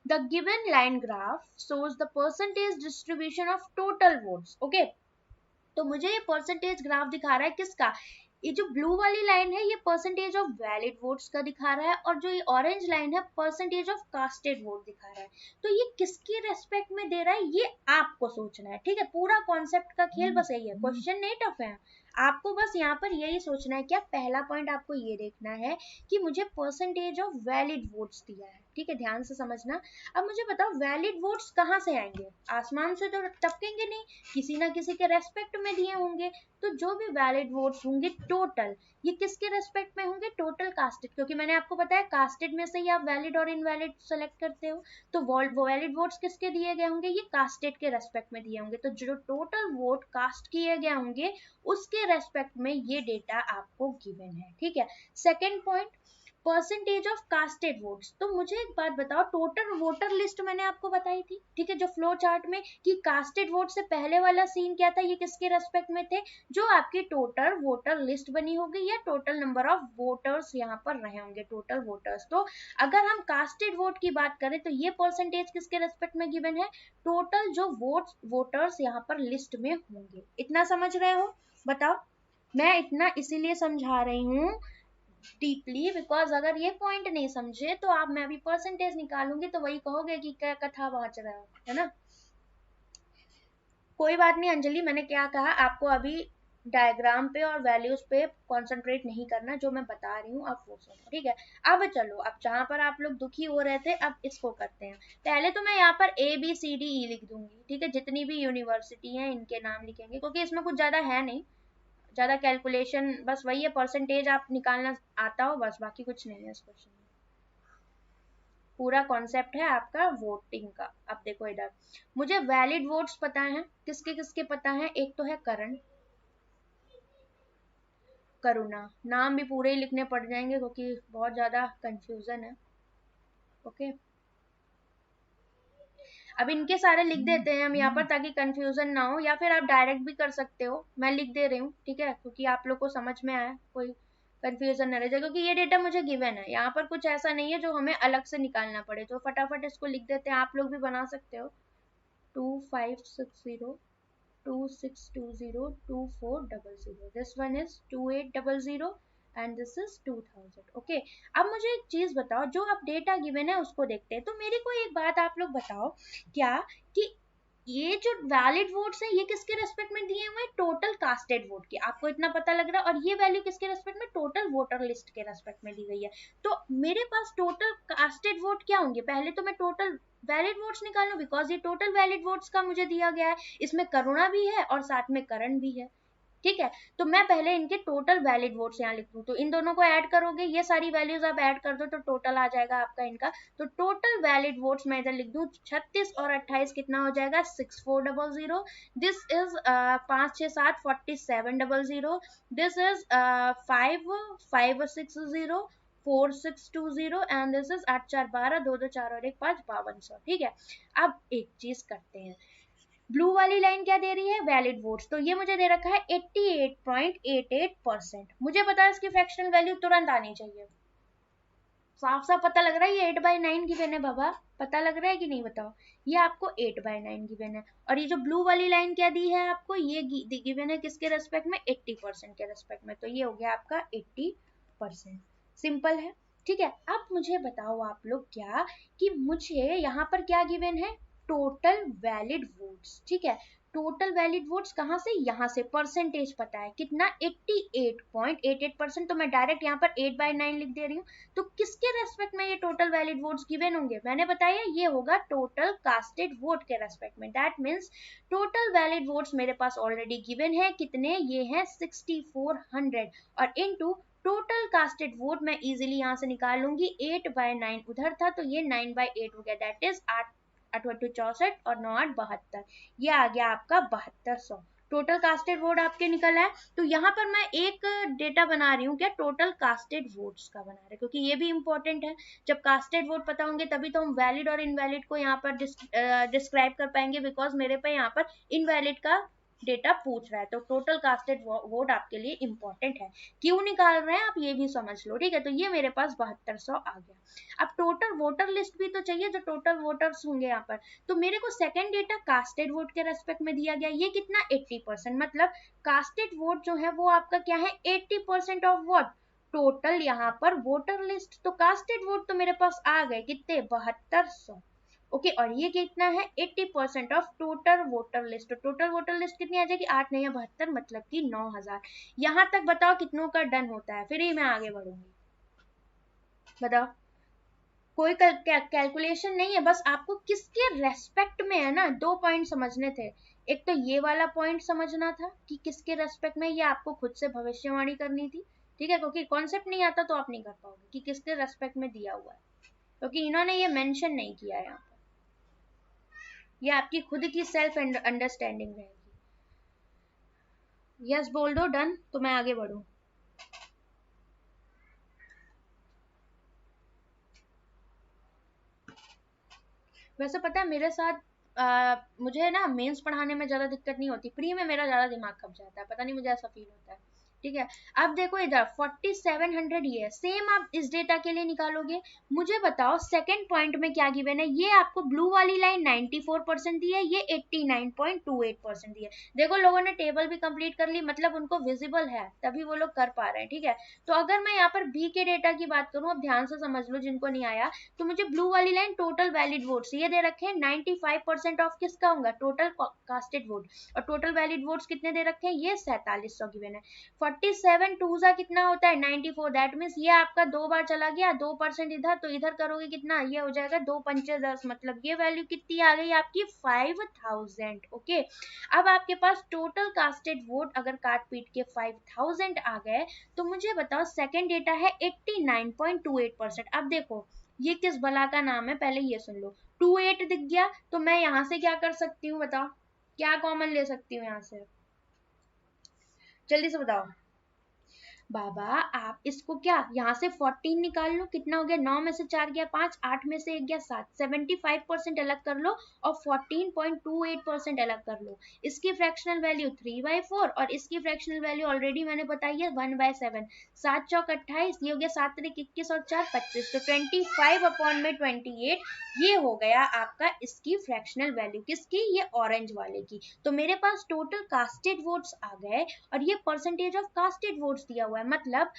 the given line graph shows the percentage distribution of total votes, okay। तो मुझे ये परसेंटेज ग्राफ दिखा रहा है किसका, ये जो ब्लू वाली लाइन है ये परसेंटेज ऑफ वैलिड वोट्स का दिखा रहा है, और जो ये ऑरेंज लाइन है परसेंटेज ऑफ कास्टेड वोट दिखा रहा है। तो ये किसकी रेस्पेक्ट में दे रहा है, ये आपको सोचना है, ठीक है। पूरा कॉन्सेप्ट का खेल बस यही है, क्वेश्चन नहीं टफ है, आपको बस यहाँ पर यही सोचना है। क्या पहला पॉइंट आपको ये देखना है कि मुझे परसेंटेज ऑफ वैलिड वोट्स दिया है, ठीक है, ध्यान से समझना। अब मुझे बताओ वैलिड वोट्स कहाँ से आएंगे, आसमान से तो टपकेंगे नहीं, किसी ना किसी के रेस्पेक्ट में दिए होंगे। तो जो भी वैलिड वोट्स होंगे टोटल, ये किसके रेस्पेक्ट में होंगे, टोटल कास्टेड, क्योंकि मैंने आपको बताया कास्टेड में से ही आप वैलिड और इनवैलिड सेलेक्ट करते हो। तो वैलिड वोट्स किसके दिए गए होंगे, ये कास्टेड के रेस्पेक्ट में दिए होंगे। तो जो टोटल वोट कास्ट किए गए होंगे उसके रेस्पेक्ट में ये डेटा आपको गिवन है, ठीक है। Second point, percentage of casted votes. तो मुझे एक बात बताओ, टोटल वोटर लिस्ट मैंने आपको बताई थी, ठीक है, जो फ्लो चार्ट में, कि कास्टेड वोट से पहले वाला सीन क्या था, ये किसके रेस्पेक्ट में थे, जो आपकी टोटल वोटर लिस्ट बनी होगी या टोटल नंबर ऑफ वोटर्स यहाँ पर रहे होंगे, टोटल वोटर्स। तो अगर हम कास्टेड वोट की बात करें तो ये परसेंटेज किसके रेस्पेक्ट में गिवन है, टोटल जो वोटर्स यहाँ पर लिस्ट में होंगे। इतना समझ रहे हो, बताओ। मैं इतना इसीलिए समझा रही हूँ डीपली, बिकॉज अगर ये पॉइंट नहीं समझे तो आप, मैं अभी परसेंटेज निकालूंगी तो वही कहोगे कि क्या कथा पहुंच रहा है ना। कोई बात नहीं अंजलि, मैंने क्या कहा आपको, अभी डायग्राम पे और वैल्यूज पे कंसंट्रेट नहीं करना, जो मैं बता रही हूँ आप वो सुनो, ठीक है। अब चलो, अब जहां पर आप लोग दुखी हो रहे थे अब इसको करते हैं। पहले तो मैं यहाँ पर ABCDE लिख दूंगी, ठीक है, जितनी भी यूनिवर्सिटी है इनके नाम लिखेंगे, क्योंकि इसमें कुछ ज्यादा है नहीं, ज्यादा कैलकुलेशन, बस वही है, परसेंटेज आप निकालना आता हो बस, बाकी कुछ नहीं है इस क्वेश्चन में। पूरा कॉन्सेप्ट है आपका वोटिंग का। अब देखो इधर, मुझे वैलिड वोट्स पता है, किसके किसके पता है, एक तो है करण, करुणा, नाम भी पूरे ही लिखने पड़ जाएंगे क्योंकि बहुत ज्यादा कंफ्यूजन है। ओके, अब इनके सारे लिख देते हैं हम यहाँ पर ताकि कंफ्यूजन ना हो, या फिर आप डायरेक्ट भी कर सकते हो, मैं लिख दे रही हूँ, ठीक है, क्योंकि आप लोग को समझ में आया, कोई कंफ्यूजन न रह जाए, क्योंकि ये डेटा मुझे गिवन है, यहाँ पर कुछ ऐसा नहीं है जो हमें अलग से निकालना पड़े, तो फटाफट इसको लिख देते हैं, आप लोग भी बना सकते हो। 2560 26202400, this one is 2800 and this is 2000। Okay, अब मुझे एक चीज बताओ, जो आप डेटा गिवन है उसको देखते हैं, तो मेरे को एक बात आप लोग बताओ क्या, कि ये जो वैलिड वोट्स है ये किसके रेस्पेक्ट में दिए हुए हैं, टोटल कास्टेड वोट के, आपको इतना पता लग रहा है, और ये वैल्यू किसके रेस्पेक्ट में, टोटल वोटर लिस्ट के रेस्पेक्ट में दी गई है। तो मेरे पास टोटल कास्टेड वोट क्या होंगे, पहले तो मैं टोटल वैलिड वोट्स निकालूं, बिकॉज ये टोटल वैलिड वोट्स का मुझे दिया गया है, इसमें करुणा भी है और साथ में करण भी है, ठीक है। तो मैं पहले इनके टोटल वैलिड वोट्स यहाँ लिख दूं, तो इन दोनों को ऐड करोगे, ये सारी वैल्यूज आप ऐड कर दो तो टोटल आ जाएगा आपका इनका। तो टोटल वैलिड वोट्स मैं इधर लिख दूं, 36 और 28 कितना हो जाएगा, 6400, this is 5 6 7 4700, this is 5560 4620 and this is 8 4 12 2 2 4 और 1 5 5200, ठीक है। अब एक चीज करते हैं, ब्लू वाली लाइन क्या दे रही है, वैलिड वोट्स, तो ये मुझे दे रखा है 88.88%, मुझे पता है इसकी फ्रैक्शनल वैल्यू तुरंत आनी चाहिए, साफ साफ पता लग रहा है, ये 8/9 गिवन है बाबा, पता लग रहा है कि नहीं बताओ, ये आपको 8/9 गिवन है, और ये जो ब्लू वाली लाइन क्या दी है आपको, ये गिवन है किसके रेस्पेक्ट में, 80% के रेस्पेक्ट में, तो ये हो गया आपका 80%, सिंपल है, ठीक है। अब मुझे बताओ आप लोग क्या, कि मुझे यहाँ पर क्या गिवन है, टोटल वैलिड वोट्स, ठीक है, टोटल वैलिड वोट्स कहाँ से, यहाँ से परसेंटेज पता है कितना, 88.88%, तो मैं डायरेक्ट यहाँ पर 8/9 लिख दे रही हूँ। तो किसके रेस्पेक्ट में ये टोटल वैलिड वोट्स गिवन होंगे, मैंने बताया ये होगा टोटल कास्टेड वोट के रेस्पेक्ट में, that means total valid votes मेरे पास ऑलरेडी गिवन है, कितने, ये हैं 6400, और इनटू टोटल कास्टेड वोट मैं इजीली यहाँ से निकाल लूंगी, 8/9 उधर था तो ये 9/8 हो गया, दैट इज 8 64 और 9 8 72, ये आ गया आपका 7200, टोटल कास्टेड वोट आपके निकल है। तो यहाँ पर मैं एक डेटा बना रही हूँ क्या, टोटल कास्टेड वोट्स का बना रहे, क्योंकि ये भी इंपॉर्टेंट है, जब कास्टेड वोट पता होंगे तभी तो हम वैलिड और इनवैलिड को यहाँ पर डिस्क्राइब कर पाएंगे, बिकॉज मेरे पे यहाँ पर इनवैलिड का डेटा पूछ रहा है, तो टोटल कास्टेड वोट आपके लिए इंपॉर्टेंट है, क्यों निकाल रहे हैं आप ये भी समझ लो, ठीक है। तो ये मेरे पास 7200 आ गया। अब टोटल वोटर लिस्ट भी तो चाहिए, जो टोटल वोटर्स होंगे यहाँ पर, तो मेरे को सेकंड डेटा कास्टेड वोट के रेस्पेक्ट में दिया गया, ये कितना, 80%, मतलब कास्टेड वोट जो है वो आपका क्या है, 80% ऑफ व्हाट, टोटल यहाँ पर वोटर लिस्ट, तो कास्टेड वोट तो मेरे पास आ गए कितने, 7200, ओके। और ये कितना है, 80% ऑफ टोटल वोटर लिस्ट, तो टोटल वोटर लिस्ट कितनी आ जाएगी, 8 नहीं 72, मतलब कि 9000। यहाँ तक बताओ कितनों का डन होता है, फिर ही मैं आगे बढ़ूंगी, बताओ। कोई कैलकुलेशन नहीं है, बस आपको किसके रेस्पेक्ट में है ना, दो पॉइंट समझने थे, एक तो ये वाला पॉइंट समझना था कि किसके रेस्पेक्ट में, ये आपको खुद से भविष्यवाणी करनी थी, ठीक है, क्योंकि कॉन्सेप्ट नहीं आता तो आप नहीं कर पाओगे कि किसके रेस्पेक्ट में दिया हुआ है, क्योंकि इन्होंने ये मेंशन नहीं किया यहाँ पर, ये आपकी खुद की सेल्फ अंडरस्टैंडिंग रहेगी। यस बोल दो, डन, तो मैं आगे बढ़ूं। वैसे पता है मेरे साथ मुझे ना मेंस पढ़ाने में ज्यादा दिक्कत नहीं होती, प्री में मेरा ज्यादा दिमाग खप जाता है, पता नहीं मुझे ऐसा फील होता है, ठीक है। अब देखो इधर 4700 ये है, सेम आप इस डेटा के लिए निकालोगे। मुझे बताओ सेकंड पॉइंट में क्या गिवन है, ये आपको ब्लू वाली लाइन 94% दी है, ये 89.28% दी है। देखो लोगों ने टेबल भी कंप्लीट कर ली, मतलब उनको विजिबल है तभी वो लोग कर पा रहे हैं, ठीक है। तो अगर मैं यहाँ पर बी के डेटा की बात करूं, अब ध्यान से समझ लो जिनको नहीं आया, तो मुझे ब्लू वाली लाइन टोटल वैलिड वोट्स ये दे रखे हैं, 95% ऑफ किसका होगा, टोटल कास्टेड वोट, और टोटल वैलिड वोट्स कितने दे रखे हैं, ये 4700 गिवन है। 47 टू सा कितना होता है 94, दैट मीन्स ये आपका दो बार चला गया, 2% इधर, तो इधर करोगे कितना, ये हो जाएगा 2 पंचे 10, मतलब ये वैल्यू कितनी आ गई आपकी 5000। ओके, अब आपके पास टोटल कास्टेड वोट अगर काट पीट के 5000 आ गए, तो मुझे बताओ सेकंड डेटा है 89.28%। अब देखो ये किस भला का नाम है, पहले ये सुन लो। 28 दिख गया तो मैं यहां से क्या कर सकती हूँ, बताओ क्या कॉमन ले सकती हूँ यहाँ से, जल्दी से बताओ। बाबा आप इसको क्या यहाँ से 14 निकाल लो, कितना हो गया, 9 में से 4 गया 5, 8 में से 1 गया 7, 75% अलग कर लो और 14.28% अलग कर लो। इसकी फ्रैक्शनल वैल्यू 3/4 और इसकी फ्रैक्शनल वैल्यू ऑलरेडी मैंने बताई है 1/7। 7 चौक 28, ये हो गया 7 तरीक 21 और 4 25, तो 25/28 ये हो गया आपका इसकी फ्रैक्शनल वैल्यू, किसकी, ये ऑरेंज वाले की। तो मेरे पास टोटल कास्टेड वोट्स आ गए और ये परसेंटेज ऑफ कास्टेड वोट्स दिया हुआ है, मतलब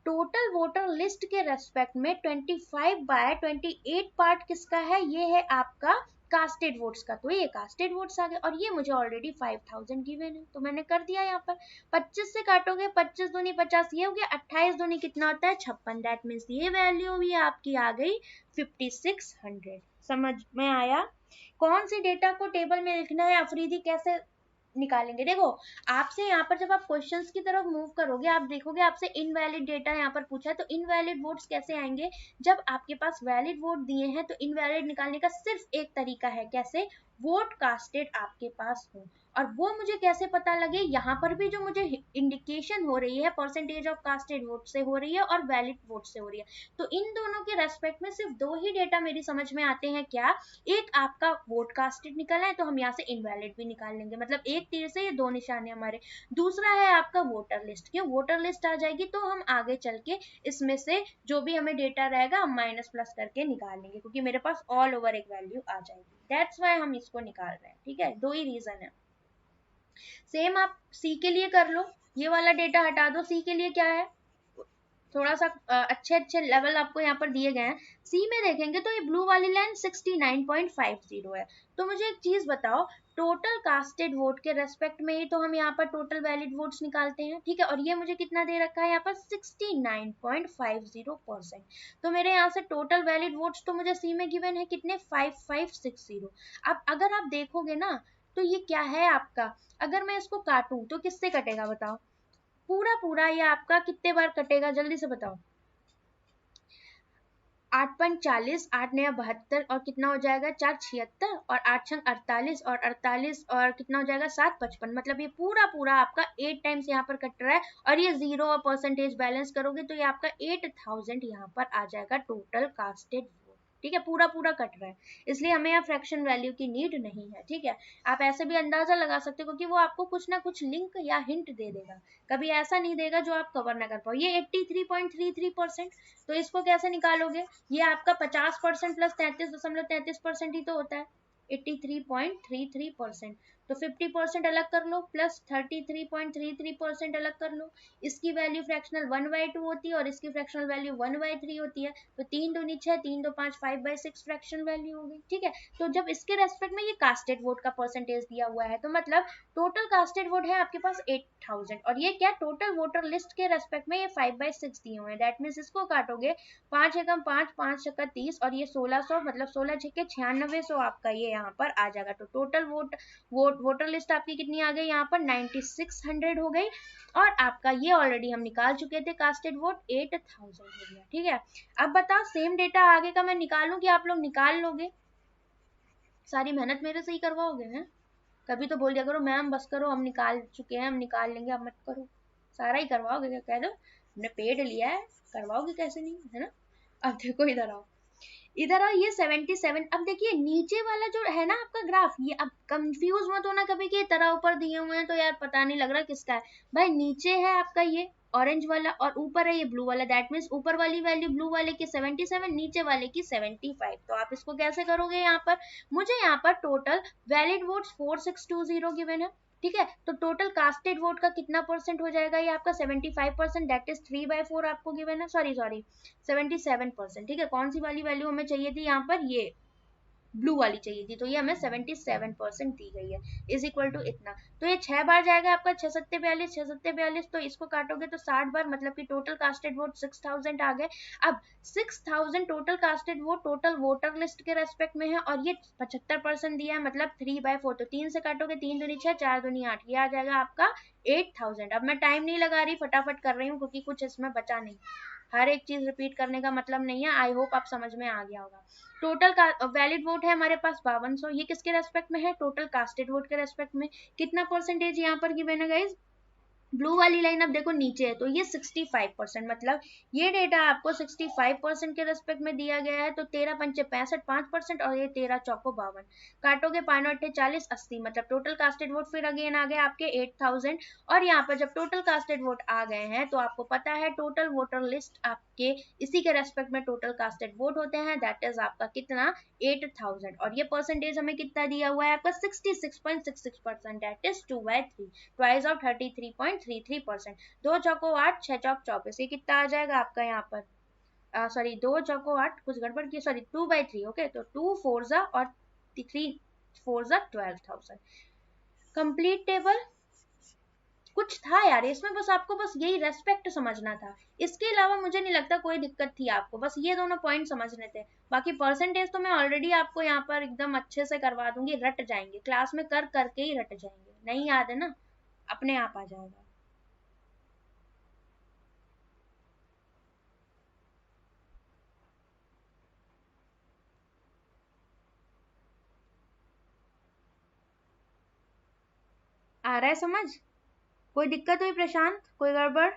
टोटल वोटर लिस्ट के रेस्पेक्ट में 25/28 पार्ट किसका है, ये है आपका कास्टेड वोट्स का। तो ये कास्टेड वोट्स आ गए और ये मुझे ऑलरेडी 5000 गिवन है, तो मैंने कर दिया यहाँ पर। 25 से काटोगे, 25 दूनी 50, ये हो गया 28 दूनी कितना होता है 56, दैट मीन्स ये वैल्यू भी आपकी आ गई 5600। समझ में आया कौन सी डेटा को टेबल में लिखना है, अफरीदी कैसे निकालेंगे। देखो आपसे यहाँ पर जब आप क्वेश्चंस की तरफ मूव करोगे, आप देखोगे आपसे इनवैलिड डेटा यहाँ पर पूछा है, तो इनवैलिड वोट्स कैसे आएंगे, जब आपके पास वैलिड वोट दिए हैं तो इनवैलिड निकालने का सिर्फ एक तरीका है, कैसे, वोट कास्टेड आपके पास हो। और वो मुझे कैसे पता लगे, यहाँ पर भी जो मुझे इंडिकेशन हो रही है परसेंटेज ऑफ कास्टेड वोट से हो रही है और वैलिड वोट से हो रही है। तो इन दोनों के रेस्पेक्ट में सिर्फ दो ही डेटा मेरी समझ में आते हैं, क्या, एक आपका वोट कास्टेड निकला है तो हम यहाँ से इनवैलिड भी निकाल लेंगे, मतलब एक तीर से ये दो निशाने हमारे। दूसरा है आपका वोटर लिस्ट, क्यों वोटर लिस्ट आ जाएगी तो हम आगे चल के इसमें से जो भी हमें डेटा रहेगा हम माइनस प्लस करके निकाल लेंगे, क्योंकि मेरे पास ऑल ओवर एक वैल्यू आ जाएगी, दैट्स वाई हम इसको निकाल रहे हैं, ठीक है, दो ही रीजन है। सेम आप सी के लिए कर लो, ये वाला डेटा हटा दो, सी के लिए क्या है, थोड़ा सा अच्छे अच्छे लेवल आपको यहाँ पर दिए गए हैं। सी में देखेंगे तो ये ब्लू वाली लाइन 69.50 है। तो मुझे एक चीज बताओ, टोटल कास्टेड वोट के रेस्पेक्ट में ही तो हम यहाँ पर टोटल वैलिड वोट्स निकालते हैं, ठीक है, और ये मुझे कितना दे रखा है यहाँ पर 69.50%। तो मेरे यहाँ से टोटल वैलिड वोट्स तो मुझे सी में गिवन है कितने 5560। अब अगर आप देखोगे ना तो ये क्या है आपका, अगर मैं इसको काटूं तो किससे कटेगा बताओ, पूरा पूरा ये आपका कितने बार कटेगा जल्दी से बताओ, 8.40, 8 नया 72 और कितना हो जाएगा 4 76 और 8 छंग 48 और 48 और कितना हो जाएगा 7 55, मतलब ये पूरा पूरा आपका 8 टाइम्स यहाँ पर कट रहा है। और ये जीरो और परसेंटेज बैलेंस करोगे तो ये आपका 8000 यहाँ पर आ जाएगा टोटल कास्टेड, ठीक है, पूरा पूरा कट रहा है, इसलिए हमें यहाँ फ्रैक्शन वैल्यू की नीड नहीं है, ठीक है। आप ऐसे भी अंदाजा लगा सकते हो क्योंकि वो आपको कुछ ना कुछ लिंक या हिंट दे देगा, कभी ऐसा नहीं देगा जो आप कवर ना कर पाओ। ये 83.33%, तो इसको कैसे निकालोगे, ये आपका 50% प्लस 33.33% ही तो होता है, 83.33%। तो 50% अलग कर लो प्लस 33.33% अलग कर लो, इसकी वैल्यू फ्रैक्शनल 1/2 होती है और इसकी फ्रैक्शनल वैल्यू 1/3 होती है, तो 3 दूनी 6, 3 दो 5, 5/6 फ्रैक्शनल वैल्यू हो गई, ठीक है। तो जब इसके रेस्पेक्ट में ये कास्टेड वोट का परसेंटेज दिया हुआ है, तो मतलब टोटल कास्टेड वोट है आपके पास 8000 और ये क्या टोटल वोटर लिस्ट के रेस्पेक्ट में ये 5/6 दिए हुए हैं, दैट मीन्स इसको काटोगे 5 एकम 5, 5 छक्का 30 और ये 1600, मतलब 16 छक्के 9600 आपका ये यहाँ पर आ जाएगा। तो टोटल वोटर लिस्ट आपकी कितनी आ गई यहाँ पर 9600 हो गई और आपका ये ऑलरेडी हम निकाल चुके थे कास्टेड वोट 8000 हो गया, ठीक है। अब बताओ सेम डेटा आगे का मैं निकालूं कि आप लोग निकाल लोगे, सारी मेहनत मेरे से ही करवाओगे हैं, कभी तो बोल दिया करो मैम बस करो हम निकाल चुके हैं हम निकाल लेंगे, अब मत करो, सारा ही करवाओगे क्या, कह दो हमने पेड लिया है, करवाओगे कैसे नहीं, है ना। अब देखो इधर आओ, इधर और ये 77। अब देखिए नीचे वाला जो है ना आपका ग्राफ, ये अब कंफ्यूज मत होना कभी कि तरह ऊपर दिए हुए हैं तो यार पता नहीं लग रहा किसका है। भाई नीचे है आपका ये ऑरेंज वाला और ऊपर है ये ब्लू वाला, दैट मीन्स ऊपर वाली वैल्यू ब्लू वाले की 77, नीचे वाले की 75। तो आप इसको कैसे करोगे, यहाँ पर मुझे यहाँ पर टोटल वैलिड वोट्स 4620 गिवन है, ठीक है। तो टोटल कास्टेड वोट का कितना परसेंट हो जाएगा, ये आपका 75%, दैट इज 3/4 आपको गिवन है, सॉरी 77%, ठीक है। कौन सी वाली वैल्यू हमें चाहिए थी, यहाँ पर ये ब्लू वाली चाहिए थी, तो ये हमें 77% दी गई है, इज इक्वल टू इतना। तो ये 6 बार जाएगा आपका 6 सत्ते 42, 6 सत्ते 42, तो इसको काटोगे तो 60 बार, मतलब कि टोटल कास्टेड वोट 6000 आ गए। अब 6000 total casted vote total voter list के रेस्पेक्ट में है और ये 75% दिया है, मतलब 3/4। तो 3 से काटोगे 3 दूनी 6, 4 दूनी 8, ये आ जाएगा आपका 8000। अब मैं टाइम नहीं लगा रही, फटाफट कर रही हूँ क्योंकि कुछ इसमें बचा नहीं, हर एक चीज रिपीट करने का मतलब नहीं है। आई होप आप समझ में आ गया होगा। टोटल का वैलिड वोट है हमारे पास 5200, ये किसके रेस्पेक्ट में है, टोटल कास्टेड वोट के रेस्पेक्ट में। कितना परसेंटेज यहाँ पर गिवन है गाइज, ब्लू वाली लाइन अब देखो नीचे है, तो ये 65%, मतलब ये डेटा आपको 65% के रेस्पेक्ट में दिया गया है। तो 13 पंचे 65, 5%, और ये 13 चौको 52, काटोगे 5 9 40, 80, मतलब टोटल कास्टेड वोट फिर अगेन आ गए आपके 8000। और यहाँ पर जब टोटल कास्टेड वोट आ गए हैं तो आपको पता है टोटल वोटर लिस्ट आपके इसी के रेस्पेक्ट में टोटल कास्टेड वोट होते हैं, दैट इज आपका कितना 8000। और ये परसेंटेज हमें कितना दिया हुआ है आपका 66.66%, दैट इज 2/3, ट्वाइस ऑफ 33.33%। 2 चौको 8, 6 चौक 24, ये कितना आ जाएगा आपका यहाँ पर, सॉरी 2 चौको 8, कुछ गड़बड़ की, सॉरी 2/3, ओके। तो 2 4 और 3 4 12,000। कंप्लीट टेबल कुछ था यार इसमें, बस आपको बस यही रेस्पेक्ट समझना था, इसके अलावा मुझे नहीं लगता कोई दिक्कत थी आपको, बस ये दोनों पॉइंट समझने थे। बाकी परसेंटेज तो मैं ऑलरेडी आपको यहाँ पर एकदम अच्छे से करवा दूंगी, रट जाएंगे क्लास में, कर करके ही रट जाएंगे, नहीं याद है ना अपने आप आ जाएगा। आ रहा है समझ, कोई दिक्कत हुई प्रशांत, कोई गड़बड़?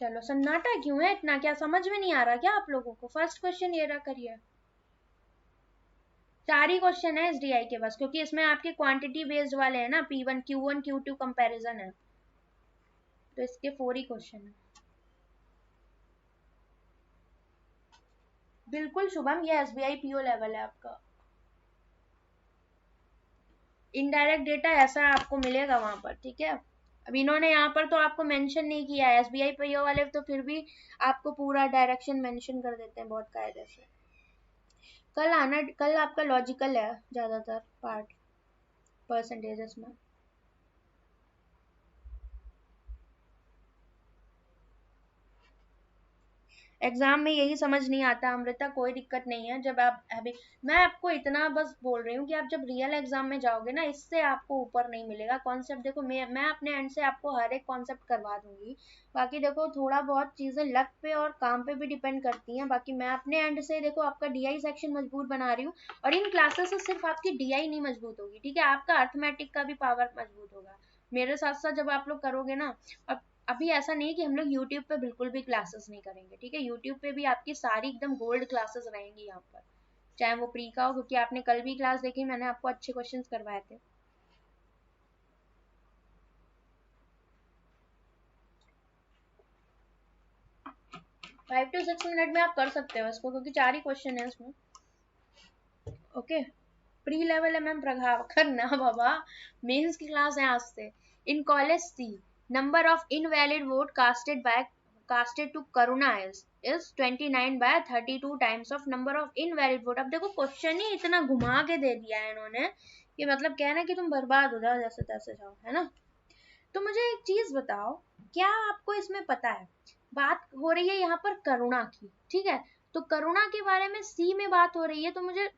चलो सन्नाटा क्यों है इतना, क्या समझ में नहीं आ रहा क्या आप लोगों को? फर्स्ट क्वेश्चन ये रहा, करिए। 4 ही क्वेश्चन है एसडीआई के बस, क्योंकि इसमें आपके क्वांटिटी बेस्ड वाले हैं ना, P1 Q1 Q2 कंपैरिजन है, तो इसके 4 ही क्वेश्चन है। बिल्कुल शुभम, ये एसबीआई पीओ लेवल है आपका। इनडायरेक्ट डेटा ऐसा आपको मिलेगा वहां पर, ठीक है। अब इन्होंने यहाँ पर तो आपको मेंशन नहीं किया है, एसबीआई पीओ वाले तो फिर भी आपको पूरा डायरेक्शन मेंशन कर देते हैं बहुत कायदे से। कल आना, कल आपका लॉजिकल है ज्यादातर पार्ट, परसेंटेजेस में। एग्जाम में यही समझ नहीं आता अमृता, कोई दिक्कत नहीं है। जब आप अभी, मैं आपको इतना बस बोल रही हूँ कि आप जब रियल एग्जाम में जाओगे ना, इससे आपको ऊपर नहीं मिलेगा कॉन्सेप्ट। देखो मैं अपने एंड से आपको हर एक कॉन्सेप्ट करवा दूंगी, बाकी देखो थोड़ा बहुत चीजें लक पे और काम पे भी डिपेंड करती हैं। बाकी मैं अपने एंड से देखो आपका डीआई सेक्शन मजबूत बना रही हूँ, और इन क्लासेस से सिर्फ आपकी डीआई नहीं मजबूत होगी, ठीक है, आपका अर्थमेटिक का भी पावर मजबूत होगा मेरे साथ साथ जब आप लोग करोगे ना। अब अभी ऐसा नहीं कि हम लोग यूट्यूब पे बिल्कुल भी क्लासेस नहीं करेंगे, ठीक है, यूट्यूब पे भी आपकी सारी एकदम गोल्ड क्लासेस रहेंगी यहाँ पर, चाहे वो प्री का हो, क्योंकि आपने कल भी क्लास देखी, मैंने आपको अच्छे क्वेश्चंस करवाए थे। फाइव टू 6 मिनट में आप कर सकते हो इसको, क्योंकि 4 ही क्वेश्चन है इसमें, ओके। प्री लेवल है मैम प्रभाकर ना बाबा, मेंस की क्लास है आज से। In college C number of invalid vote casted to Karuna is 29 by 32 times of number of invalid vote। अब देखो क्वेश्चन ही इतना घुमा के दे दिया है इन्होंने कि मतलब कहना है कि तुम बर्बाद हो जाओ जैसे तैसे जाओ, है ना। तो मुझे एक चीज बताओ, क्या आपको इसमें पता है, बात हो रही है यहाँ पर करुणा की, ठीक है, तो करुणा के बारे में सी में बात हो रही है, तो मुझे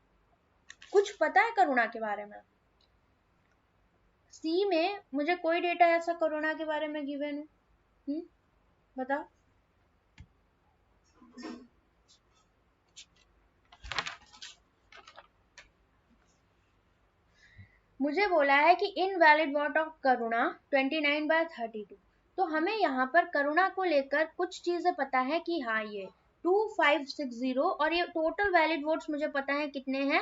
कुछ पता है करुणा के बारे में? सी में मुझे कोई डेटा ऐसा करुणा के बारे में गिवन है? बताओ। मुझे बोला है कि इनवैलिड वोट ऑफ करुणा 29/32, तो हमें यहाँ पर करुणा को लेकर कुछ चीजें पता है कि हाँ ये 2560 और ये टोटल वैलिड वोट्स मुझे पता है कितने हैं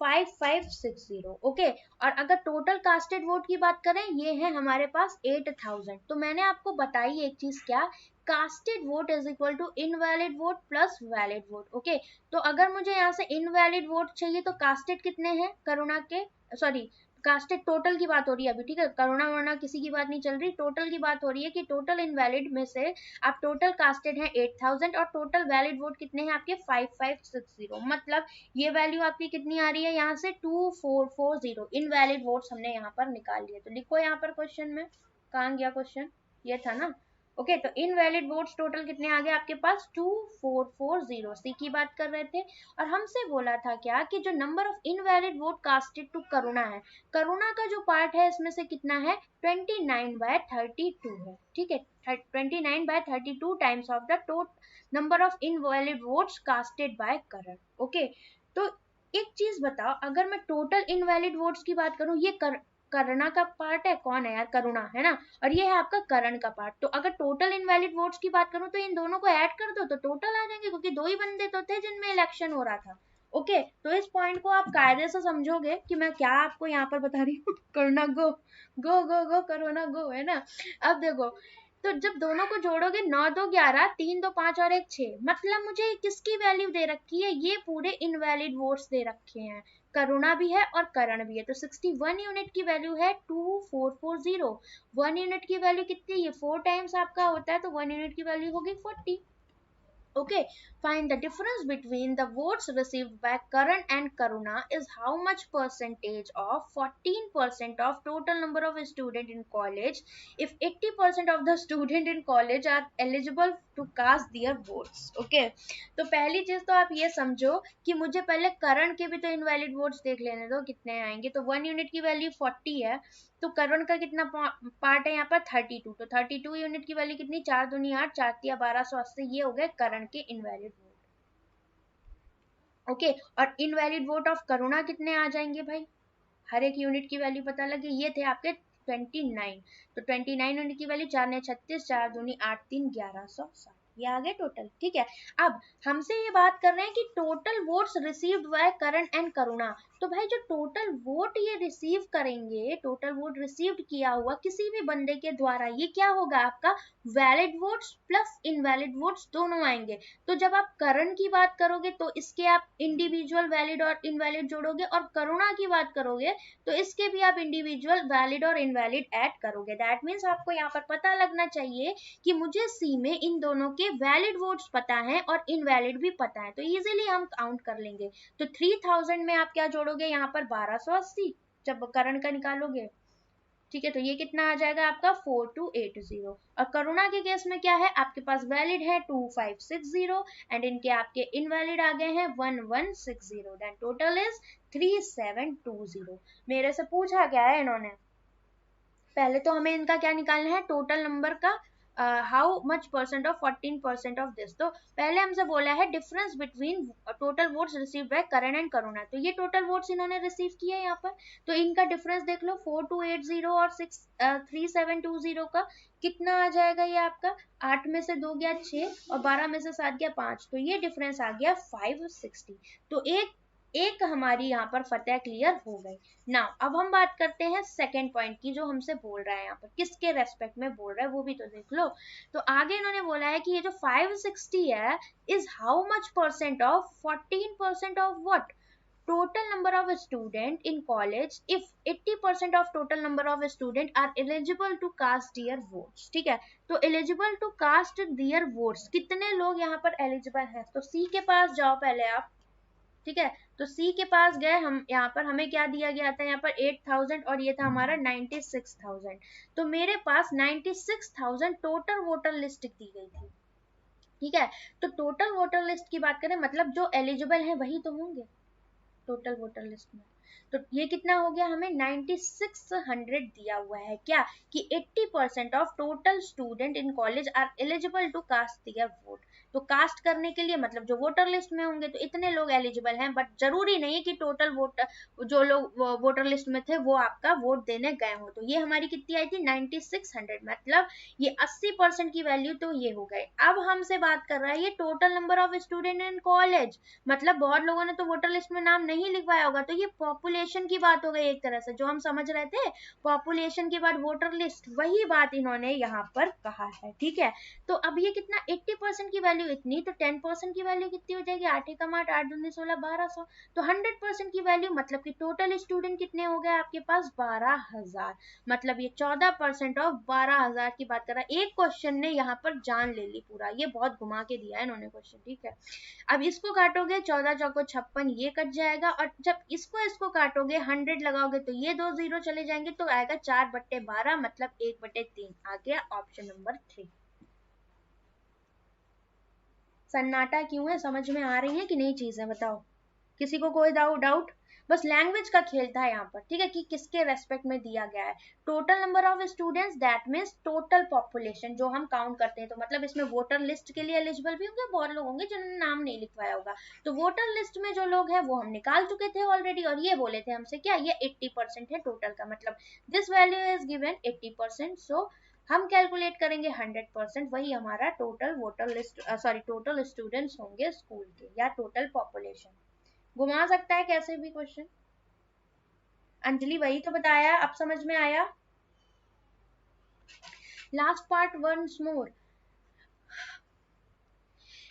5560 ओके। और अगर टोटल कास्टेड वोट की बात करें ये है हमारे पास 8000। तो मैंने आपको बताई एक चीज क्या, casted vote is equal to invalid vote plus valid vote okay. तो अगर मुझे यहाँ से इनवैलिड वोट चाहिए तो कास्टेड कितने हैं करुणा के, सॉरी कास्टेड टोटल की बात हो रही है अभी, ठीक है, करुणा वरुणा किसी की बात नहीं चल रही, टोटल की बात हो रही है कि टोटल इनवैलिड में से आप टोटल कास्टेड है 8000 और टोटल वैलिड वोट कितने हैं आपके 5560। मतलब ये वैल्यू आपकी कितनी आ रही है यहाँ से 2440 इनवैलिड वोट्स हमने यहाँ पर निकाल लिए। तो लिखो यहाँ पर क्वेश्चन में, कहाँ गया क्वेश्चन, ये था ना ओके। तो इनवैलिड वोट्स टोटल कितने आ गए आपके पास 2440, सी की बात कर रहे थे। और हमसे बोला था क्या कि जो number of invalid vote casted to Karuna है, करुणा का जो पार्ट है इसमें से कितना है 29/32 है, ठीक है, 29/32 times of the total number of invalid votes casted by Karan okay. तो एक चीज बताओ, अगर मैं टोटल इनवैलिड वोट्स की बात करूं, ये करुणा का पार्ट है, कौन है यार करुणा है ना, और ये है आपका करण का पार्ट। तो अगर टोटल इनवैलिड वोट्स की बात करूं तो इन दोनों को ऐड कर दो तो टोटल आ जाएंगे, क्योंकि दो ही बंदे तो थे जिनमें इलेक्शन हो रहा था ओके। तो इस पॉइंट को आप कायदे से समझोगे कि मैं क्या आपको यहाँ पर बता रही हूँ करुणा गो गो गो गो करुणा गो है ना। अब देखो, तो जब दोनों को जोड़ोगे 9 2 11 3 2 5 और 1 6, मतलब मुझे किसकी वैल्यू दे रखी है, ये पूरे इनवैलिड वोट्स दे रखे हैं, करुणा भी है और करण भी है। तो 61 यूनिट की वैल्यू है 2440। 1 यूनिट की वैल्यू कितनी है, ये 4 टाइम्स आपका होता है, तो 1 यूनिट की वैल्यू होगी 40 okay। Find the difference between the votes received by Karan and Karuna is how much percentage of 14% of total number of student in college if 80% of the student in college are eligible to cast their votes okay। तो पहली चीज तो आप ये समझो कि मुझे पहले करण के भी तो इनवैलिड वोट्स देख लेने दो कितने आएंगे। तो 1 यूनिट की वैल्यू 40 है, तो करण का कितना पार्ट है यहाँ पर 32, तो 32 यूनिट की वैल्यू कितनी 4 दूनी 8 4 तिया 1280, ये हो गए करण के इनवैलिड वोट ओके। और इनवैलिड वोट ऑफ करुणा कितने आ जाएंगे भाई, हर एक यूनिट की वैल्यू पता लगे, ये थे आपके 29। तो 29 यूनिट की वैल्यू 4 ने 36 4 दूनी 8 3 1160, ये आ गए टोटल, ठीक है। अब हमसे ये बात कर रहे हैं कि total votes received by Karan and Karuna. तो भाई जो टोटल वोट ये रिसीव करेंगे, टोटल वोट रिसीव्ड किया हुआ किसी भी बंदे के द्वारा, ये क्या होगा आपका valid votes plus invalid votes दोनों आएंगे। तो जब आप करण की बात करोगे तो इसके आप इंडिविजुअल वैलिड और इनवैलिड जोड़ोगे, और करुणा की बात करोगे तो इसके भी आप इंडिविजुअल वैलिड और इनवैलिड ऐड करोगे। दैट मीन्स आपको यहाँ पर पता लगना चाहिए कि मुझे सी में इन दोनों के वैलिड वोट्स पता है और इनवैलिड भी पता है, तो इजीली हम काउंट कर लेंगे। तो 3000 में आप क्या जोड़ोगे यहाँ पर 1280 जब करण का निकालोगे, ठीक है। तो ये कितना आ जाएगा आपका 4280। और करुणा के केस में क्या है, आपके पास वैलिड है 2560 एंड इनके आपके इनवैलिड आ गए हैं 1160, देन टोटल इज 3720। मेरे से पूछा क्या है इन्होंने, पहले तो हमें इनका क्या निकालना है टोटल नंबर का, how much percent of 14% of this. तो पहले हमसे बोला है difference between total votes received by Karan and Karuna, तो ये टोटल वोट्स इन्होंने रिसीव किए यहाँ पर, तो इनका डिफरेंस देख लो 4280 और 3720 का कितना आ जाएगा, ये आपका 8 में से 2 गया 6 और 12 में से 7 गया 5, तो ये डिफरेंस आ गया 560। तो एक हमारी यहाँ पर फतेह क्लियर हो गई। नाउ अब हम बात करते हैं सेकंड पॉइंट की, जो हमसे बोल रहा है यहाँ पर किसके रेस्पेक्ट में बोल रहा है वो भी तो देख लो। तो आगे इन्होंने बोला है कि ये जो 560 है is how much percent of 14% of what total number of student in college if 80% of total number of student are eligible to cast their votes, ठीक है। तो eligible to cast their votes कितने लोग यहाँ पर eligible हैं, तो सी के पास जाओ पहले आप, ठीक है। तो सी के पास गए हम, यहाँ पर हमें क्या दिया गया था, यहाँ पर 8000 और ये था हमारा 96000, तो मेरे पास 96000 टोटल वोटर लिस्ट दी गई थी, ठीक है। तो टोटल वोटर लिस्ट की बात करें मतलब जो एलिजिबल है वही तो होंगे टोटल वोटर लिस्ट में। तो ये कितना हो गया, हमें 9600 दिया हुआ है क्या कि 80% of total student in college are eligible to cast their vote. तो कास्ट करने के लिए मतलब जो वोटर लिस्ट में होंगे तो इतने लोग एलिजिबल हैं, बट जरूरी नहीं है कि टोटल वोटर जो लोग वोटर लिस्ट में थे वो आपका वोट देने गए हो। तो ये हमारी कितनी आई थी 9600, मतलब ये 80% की वैल्यू तो ये हो गए। अब हमसे बात कर रहा है ये total number of student in college, मतलब बहुत लोगों ने तो वोटर लिस्ट में नाम नहीं लिखवाया होगा, तो ये पॉपुलेशन की बात हो गई एक तरह से, जो हम समझ रहे थे पॉपुलेशन के बाद वोटर लिस्ट, वही बात इन्होंने यहाँ पर कहा है, ठीक है। तो अब ये कितना 80% की वैल्यू इतनी, तो 10% की वैल्यू कितनी हो जाएगी, 8 एकम 8, 8 दूनी 16, 1200। तो 100% की वैल्यू मतलब कि टोटल स्टूडेंट कितने हो गए आपके पास 12000, मतलब ये 14% ऑफ 12000 की बात कर रहा है। एक क्वेश्चन ने यहाँ पर जान ले ली पूरा, ये बहुत घुमा के दिया है इन्होंने क्वेश्चन, ठीक है। अब इसको काटोगे 14 चौको 56, ये कट जाएगा, और जब इसको काटोगे 100 लगाओगे तो ये 2 जीरो चले जाएंगे, तो आएगा 4/12 मतलब 1/3 आ गया ऑप्शन नंबर 3। सन्नाटा क्यों है, समझ में आ रही है कि नहीं चीजें, बताओ किसी को कोई डाउट। बस लैंग्वेज का खेल था यहाँ पर, ठीक है, कि किसके रेस्पेक्ट में दिया गया है। Total number of students that means total population जो हम काउंट करते हैं, तो मतलब इसमें वोटर लिस्ट के लिए एलिजिबल भी होंगे, बहुत लोग होंगे जिन्होंने नाम नहीं लिखवाया होगा, तो वोटर लिस्ट में जो लोग हैं वो हम निकाल चुके थे ऑलरेडी, और ये बोले थे हमसे क्या, ये 80% है टोटल का, मतलब दिस वैल्यू इज गिवन 80%, सो हम कैलकुलेट करेंगे 100%, वही हमारा total voter list sorry total students होंगे स्कूल के, या टोटल पॉपुलेशन। घुमा सकता है कैसे भी क्वेश्चन। अंजलि वही तो बताया, अब समझ में आया। Last part once more.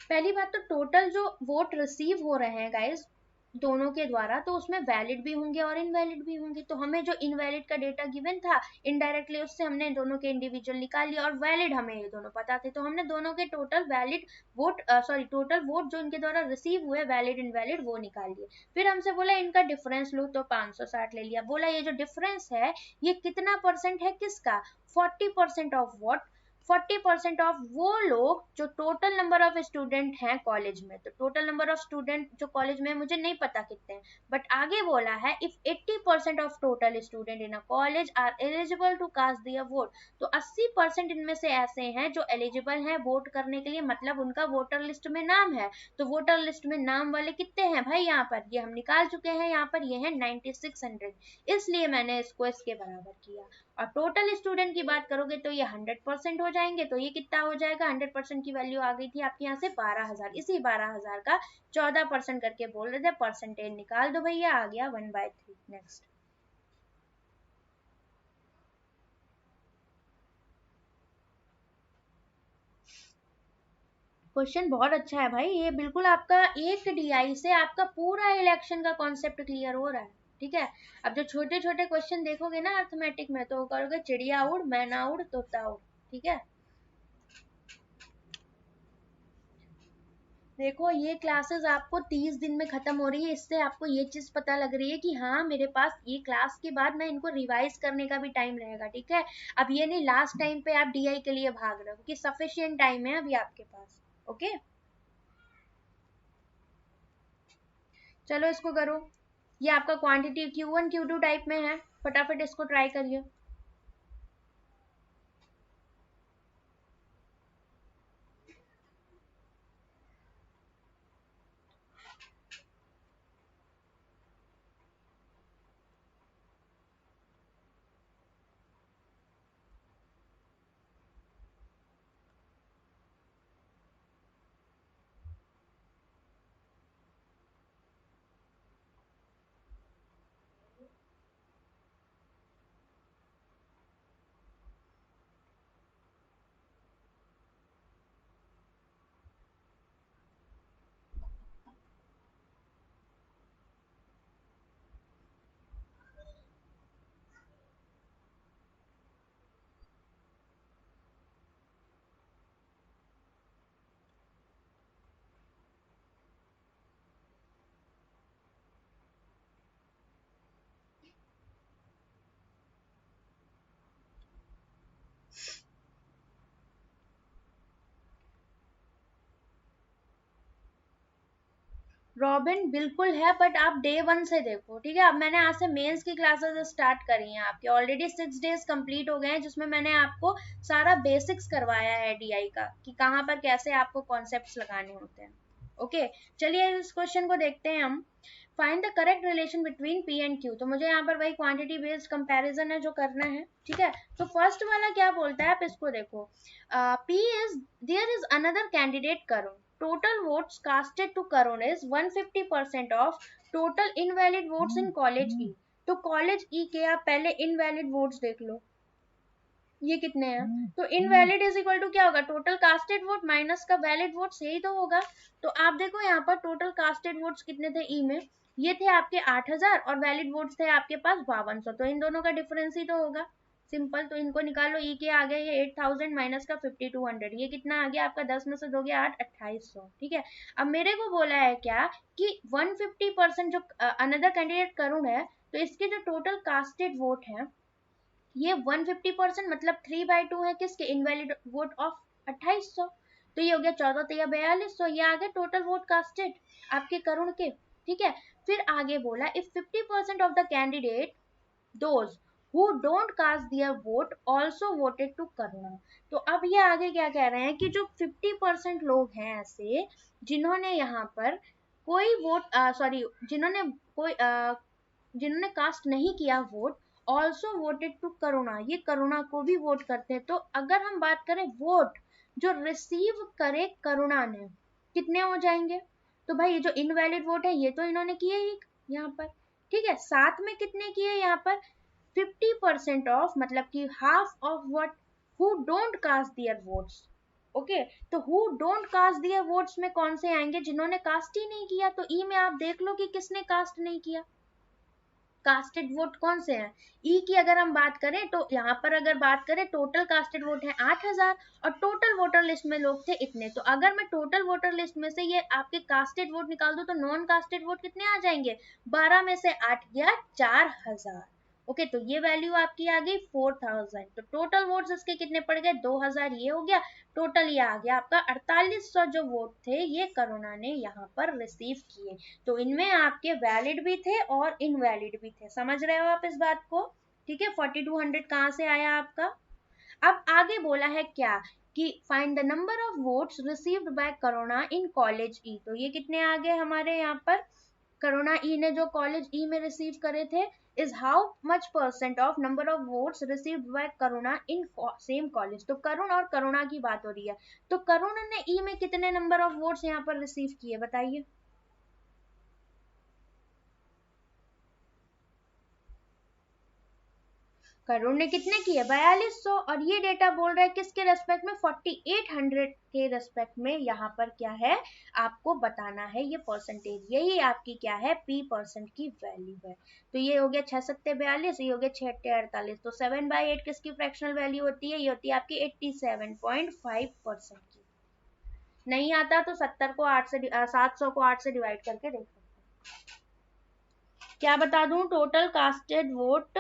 पहली बात तो टोटल जो वोट रिसीव हो रहे हैं गाइस दोनों के द्वारा, तो उसमें वैलिड भी होंगे और इनवैलिड भी होंगे, तो हमें जो इनवैलिड का डेटा गिवन था इनडायरेक्टली उससे हमने दोनों के इंडिविजुअल निकाल लिया, और वैलिड हमें ये दोनों पता थे, तो हमने दोनों के total valid vote sorry total vote जो इनके द्वारा रिसीव हुए वैलिड इनवैलिड वो निकाल लिए। फिर हमसे बोला इनका डिफरेंस लो, तो 560 ले लिया। बोला ये जो डिफरेंस है ये कितना परसेंट है, किसका, 40% ऑफ वॉट, 40% ऑफ वो लोग जो टोटल नंबर ऑफ स्टूडेंट हैं कॉलेज में। तो टोटल नंबर ऑफ स्टूडेंट जो कॉलेज में मुझे नहीं पता कितने हैं, बट आगे बोला है if 80% of total student in a college are eligible to cast their vote, तो 80% इनमें से ऐसे हैं जो एलिजिबल हैं वोट करने के लिए, मतलब उनका वोटर लिस्ट में नाम है। तो वोटर लिस्ट में नाम वाले कितने हैं भाई, यहाँ पर ये हम निकाल चुके हैं, यहाँ पर ये है 9600, इसलिए मैंने इसको इसके बराबर किया। और टोटल स्टूडेंट की बात करोगे तो ये 100% हो जाएंगे, तो ये कितना हो जाएगा, 100% की वैल्यू आ गई थी आपके यहाँ से 12000, इसी 12000 का 14% करके बोल रहे थे, परसेंटेज निकाल दो भैया, आ गया 1/3। नेक्स्ट क्वेश्चन बहुत अच्छा है भाई, ये बिल्कुल आपका एक डीआई से आपका पूरा इलेक्शन का कॉन्सेप्ट क्लियर हो रहा है, ठीक है। अब जो छोटे छोटे क्वेश्चन देखोगे ना अर्थमेटिक में, तो करोगे चिड़िया उड़ मैना उड़ तोता उड़, ठीक है। देखो ये क्लासेस आपको 30 दिन में खत्म हो रही है, इससे आपको ये चीज पता लग रही है कि हाँ मेरे पास ये क्लास के बाद मैं इनको रिवाइज करने का भी टाइम रहेगा, ठीक है। अब ये नहीं लास्ट टाइम पे आप डीआई के लिए भाग रहे हो, कि सफिशियंट टाइम है अभी आपके पास, ओके। चलो इसको करो, ये आपका क्वांटिटी Q1 Q2 टाइप में है, फटाफट इसको ट्राई करिए। रॉबिन बिल्कुल है, बट आप डे 1 से देखो, ठीक है। अब मैंने आज से मेंस की क्लासेस स्टार्ट करी हैं आपके, ऑलरेडी 6 डेज कंप्लीट हो गए हैं, जिसमें मैंने आपको सारा बेसिक्स करवाया है डीआई का, कि कहाँ पर कैसे आपको कॉन्सेप्ट्स लगाने होते हैं। ओके, चलिए इस क्वेश्चन को देखते हैं हम। Find the correct relation between P and Q. तो मुझे यहाँ पर वही क्वांटिटी बेस्ड कंपैरिजन है जो करना है, ठीक है। तो फर्स्ट वाला क्या बोलता है, आप इसको देखो। P is there is another candidate Karun, total votes casted to Karun is 150% of total invalid votes in college E। तो कॉलेज ई के आप पहले इनवैलिड वोट्स देख लो, ये कितने हैं। तो इनवैलिड इज इक्वल टू क्या होगा, टोटल कास्टेड वोट माइनस का वैलिड वोट्स, यही तो होगा। तो आप देखो यहाँ पर टोटल कास्टेड वोट्स कितने थे ई में, ये थे आपके 8000 और वैलिड वोट्स थे आपके पास 5200। तो इन दोनों का डिफरेंस ही तो होगा, सिंपल। तो इनको निकालो, ई के आ गए ये 8000 माइनस का 5200, ये कितना आ गया आपका, 10 में से दोगे 8, 2800, ठीक है। अब मेरे को बोला है क्या कि 150% जो अनदर कैंडिडेट करुण है, तो इसके जो टोटल कास्टेड वोट है ये 150% मतलब 3/2 है किसके, इनवैलिड वोट ऑफ 2800। तो ये हो गया 14 या 4200, ये आ गया टोटल वोट कास्टेड आपके करुण के, ठीक है। फिर आगे बोला if 50% of the candidate those who don't cast their vote also voted to करुणा। तो अब ये आगे क्या कह रहे हैं कि जो 50% लोग हैं ऐसे जिन्होंने यहाँ पर कोई वोट जिन्होंने कास्ट नहीं किया वोट, ऑल्सो वोटेड टू करुणा, ये करुणा को भी वोट करते हैं। तो अगर हम बात करें वोट जो रिसीव करे करुणा ने, कितने हो जाएंगे, तो भाई ये जो इनवैलिड वोट है ये तो इन्होंने किए ही यहाँ पर, ठीक है। साथ में कितने किए यहाँ पर 50% ऑफ, मतलब कि half of what, who don't cast their votes. Okay, तो who don't cast their votes में कौन से आएंगे, जिन्होंने कास्ट ही नहीं किया। तो ई में आप देख लो कि किसने कास्ट नहीं किया, कास्टेड वोट कौन से हैं। ई की अगर हम बात करें तो यहाँ पर अगर बात करें टोटल कास्टेड वोट है 8000 और टोटल वोटर लिस्ट में लोग थे इतने। तो अगर मैं टोटल वोटर लिस्ट में से ये आपके कास्टेड वोट निकाल दूं तो नॉन कास्टेड वोट कितने आ जाएंगे, 12 में से 8 गया 4000। ओके, तो ये वैल्यू आपकी आ गई 4000। तो टोटल वोट्स इसके कितने पड़ गए, 2000, ये हो गया टोटल। ये आ गया आपका 4800 जो वोट थे ये करुणा ने यहाँ पर रिसीव किए। तो इनमें आपके वैलिड भी थे और इनवैलिड भी थे, समझ रहे हो आप इस बात को, ठीक है। 4200 कहाँ से आया आपका। अब आगे बोला है क्या कि find the number of votes received by Karuna in college E. तो ये कितने आ गए हमारे यहाँ पर, करुणा ई ने जो कॉलेज ई में रिसीव करे थे is how much percent of number of votes received by Karuna in same college। तो करुण और करुणा की बात हो रही है, तो करुण ने ई में कितने नंबर ऑफ वोट्स यहाँ पर रिसीव किए बताइए। करुण ने कितने किए, 4200। और ये डेटा बोल रहा है किसके रेस्पेक्ट में, 4800 के रेस्पेक्ट में यहाँ पर क्या है आपको बताना है ये परसेंटेज, यही आपकी क्या है पी परसेंट की वैल्यू है। तो ये हो गया 6 सत्ते 42, ये हो गया 6 अट्ठे 48। तो 7/8 किसकी फ्रैक्शनल वैल्यू होती है, ये होती है आपकी 87.5% की। नहीं आता तो 700 को 8 से डिवाइड करके देख सकते हैं। क्या बता दूं, total casted vote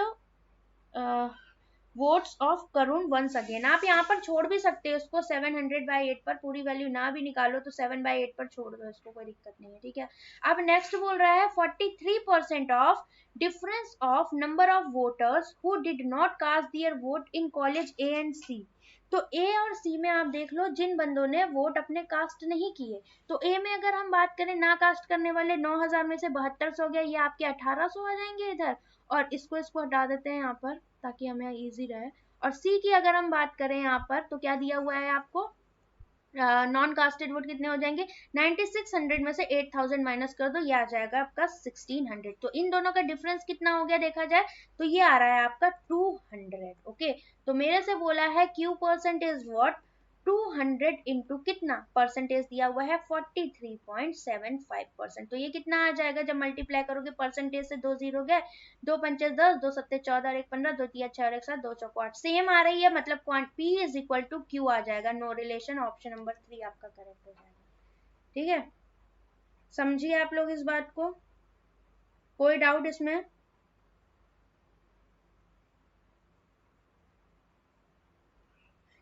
votes of Karun once again. आप यहाँ पर छोड़ भी सकते हो इसको 700/8 पर, पूरी वैल्यू ना भी निकालो तो 7/8 पर छोड़ दो इसको, कोई दिक्कत नहीं है, ठीक है। अब नेक्स्ट बोल रहा है 43% of difference of number of voters who did not cast their vote in college A and C. तो ए और सी में आप देख लो जिन बंदों ने वोट अपने कास्ट नहीं किए। तो ए में अगर हम बात करें ना कास्ट करने वाले 9000 में से 7200 हो गया, ये आपके 1800 आ जाएंगे इधर, और इसको हटा देते हैं यहाँ पर ताकि हमें इजी रहे। और सी की अगर हम बात करें यहाँ पर तो क्या दिया हुआ है आपको, नॉन कास्टेड वोट कितने हो जाएंगे, 9600 में से 8000 माइनस कर दो, ये आ जाएगा आपका 1600। तो इन दोनों का डिफरेंस कितना हो गया देखा जाए तो ये आ रहा है आपका 200। ओके, तो मेरे से बोला है Q percent is what, 200 into कितना परसेंटेज दिया हुआ है 43.75%। तो ये कितना आ जाएगा जब मल्टीप्लाई करोगे परसेंटेज से, 2 जीरो गए, 2 पंचे 10, 2 सत्ते 14, 1 15, 2 तिया 6 और 1 7, 2 चौको 8, सेम आ रही है, मतलब P is equal to Q आ जाएगा, नो रिलेशन, ऑप्शन नंबर 3 आपका करेक्ट हो जाएगा, ठीक है। समझिए आप लोग इस बात को, कोई डाउट इसमें।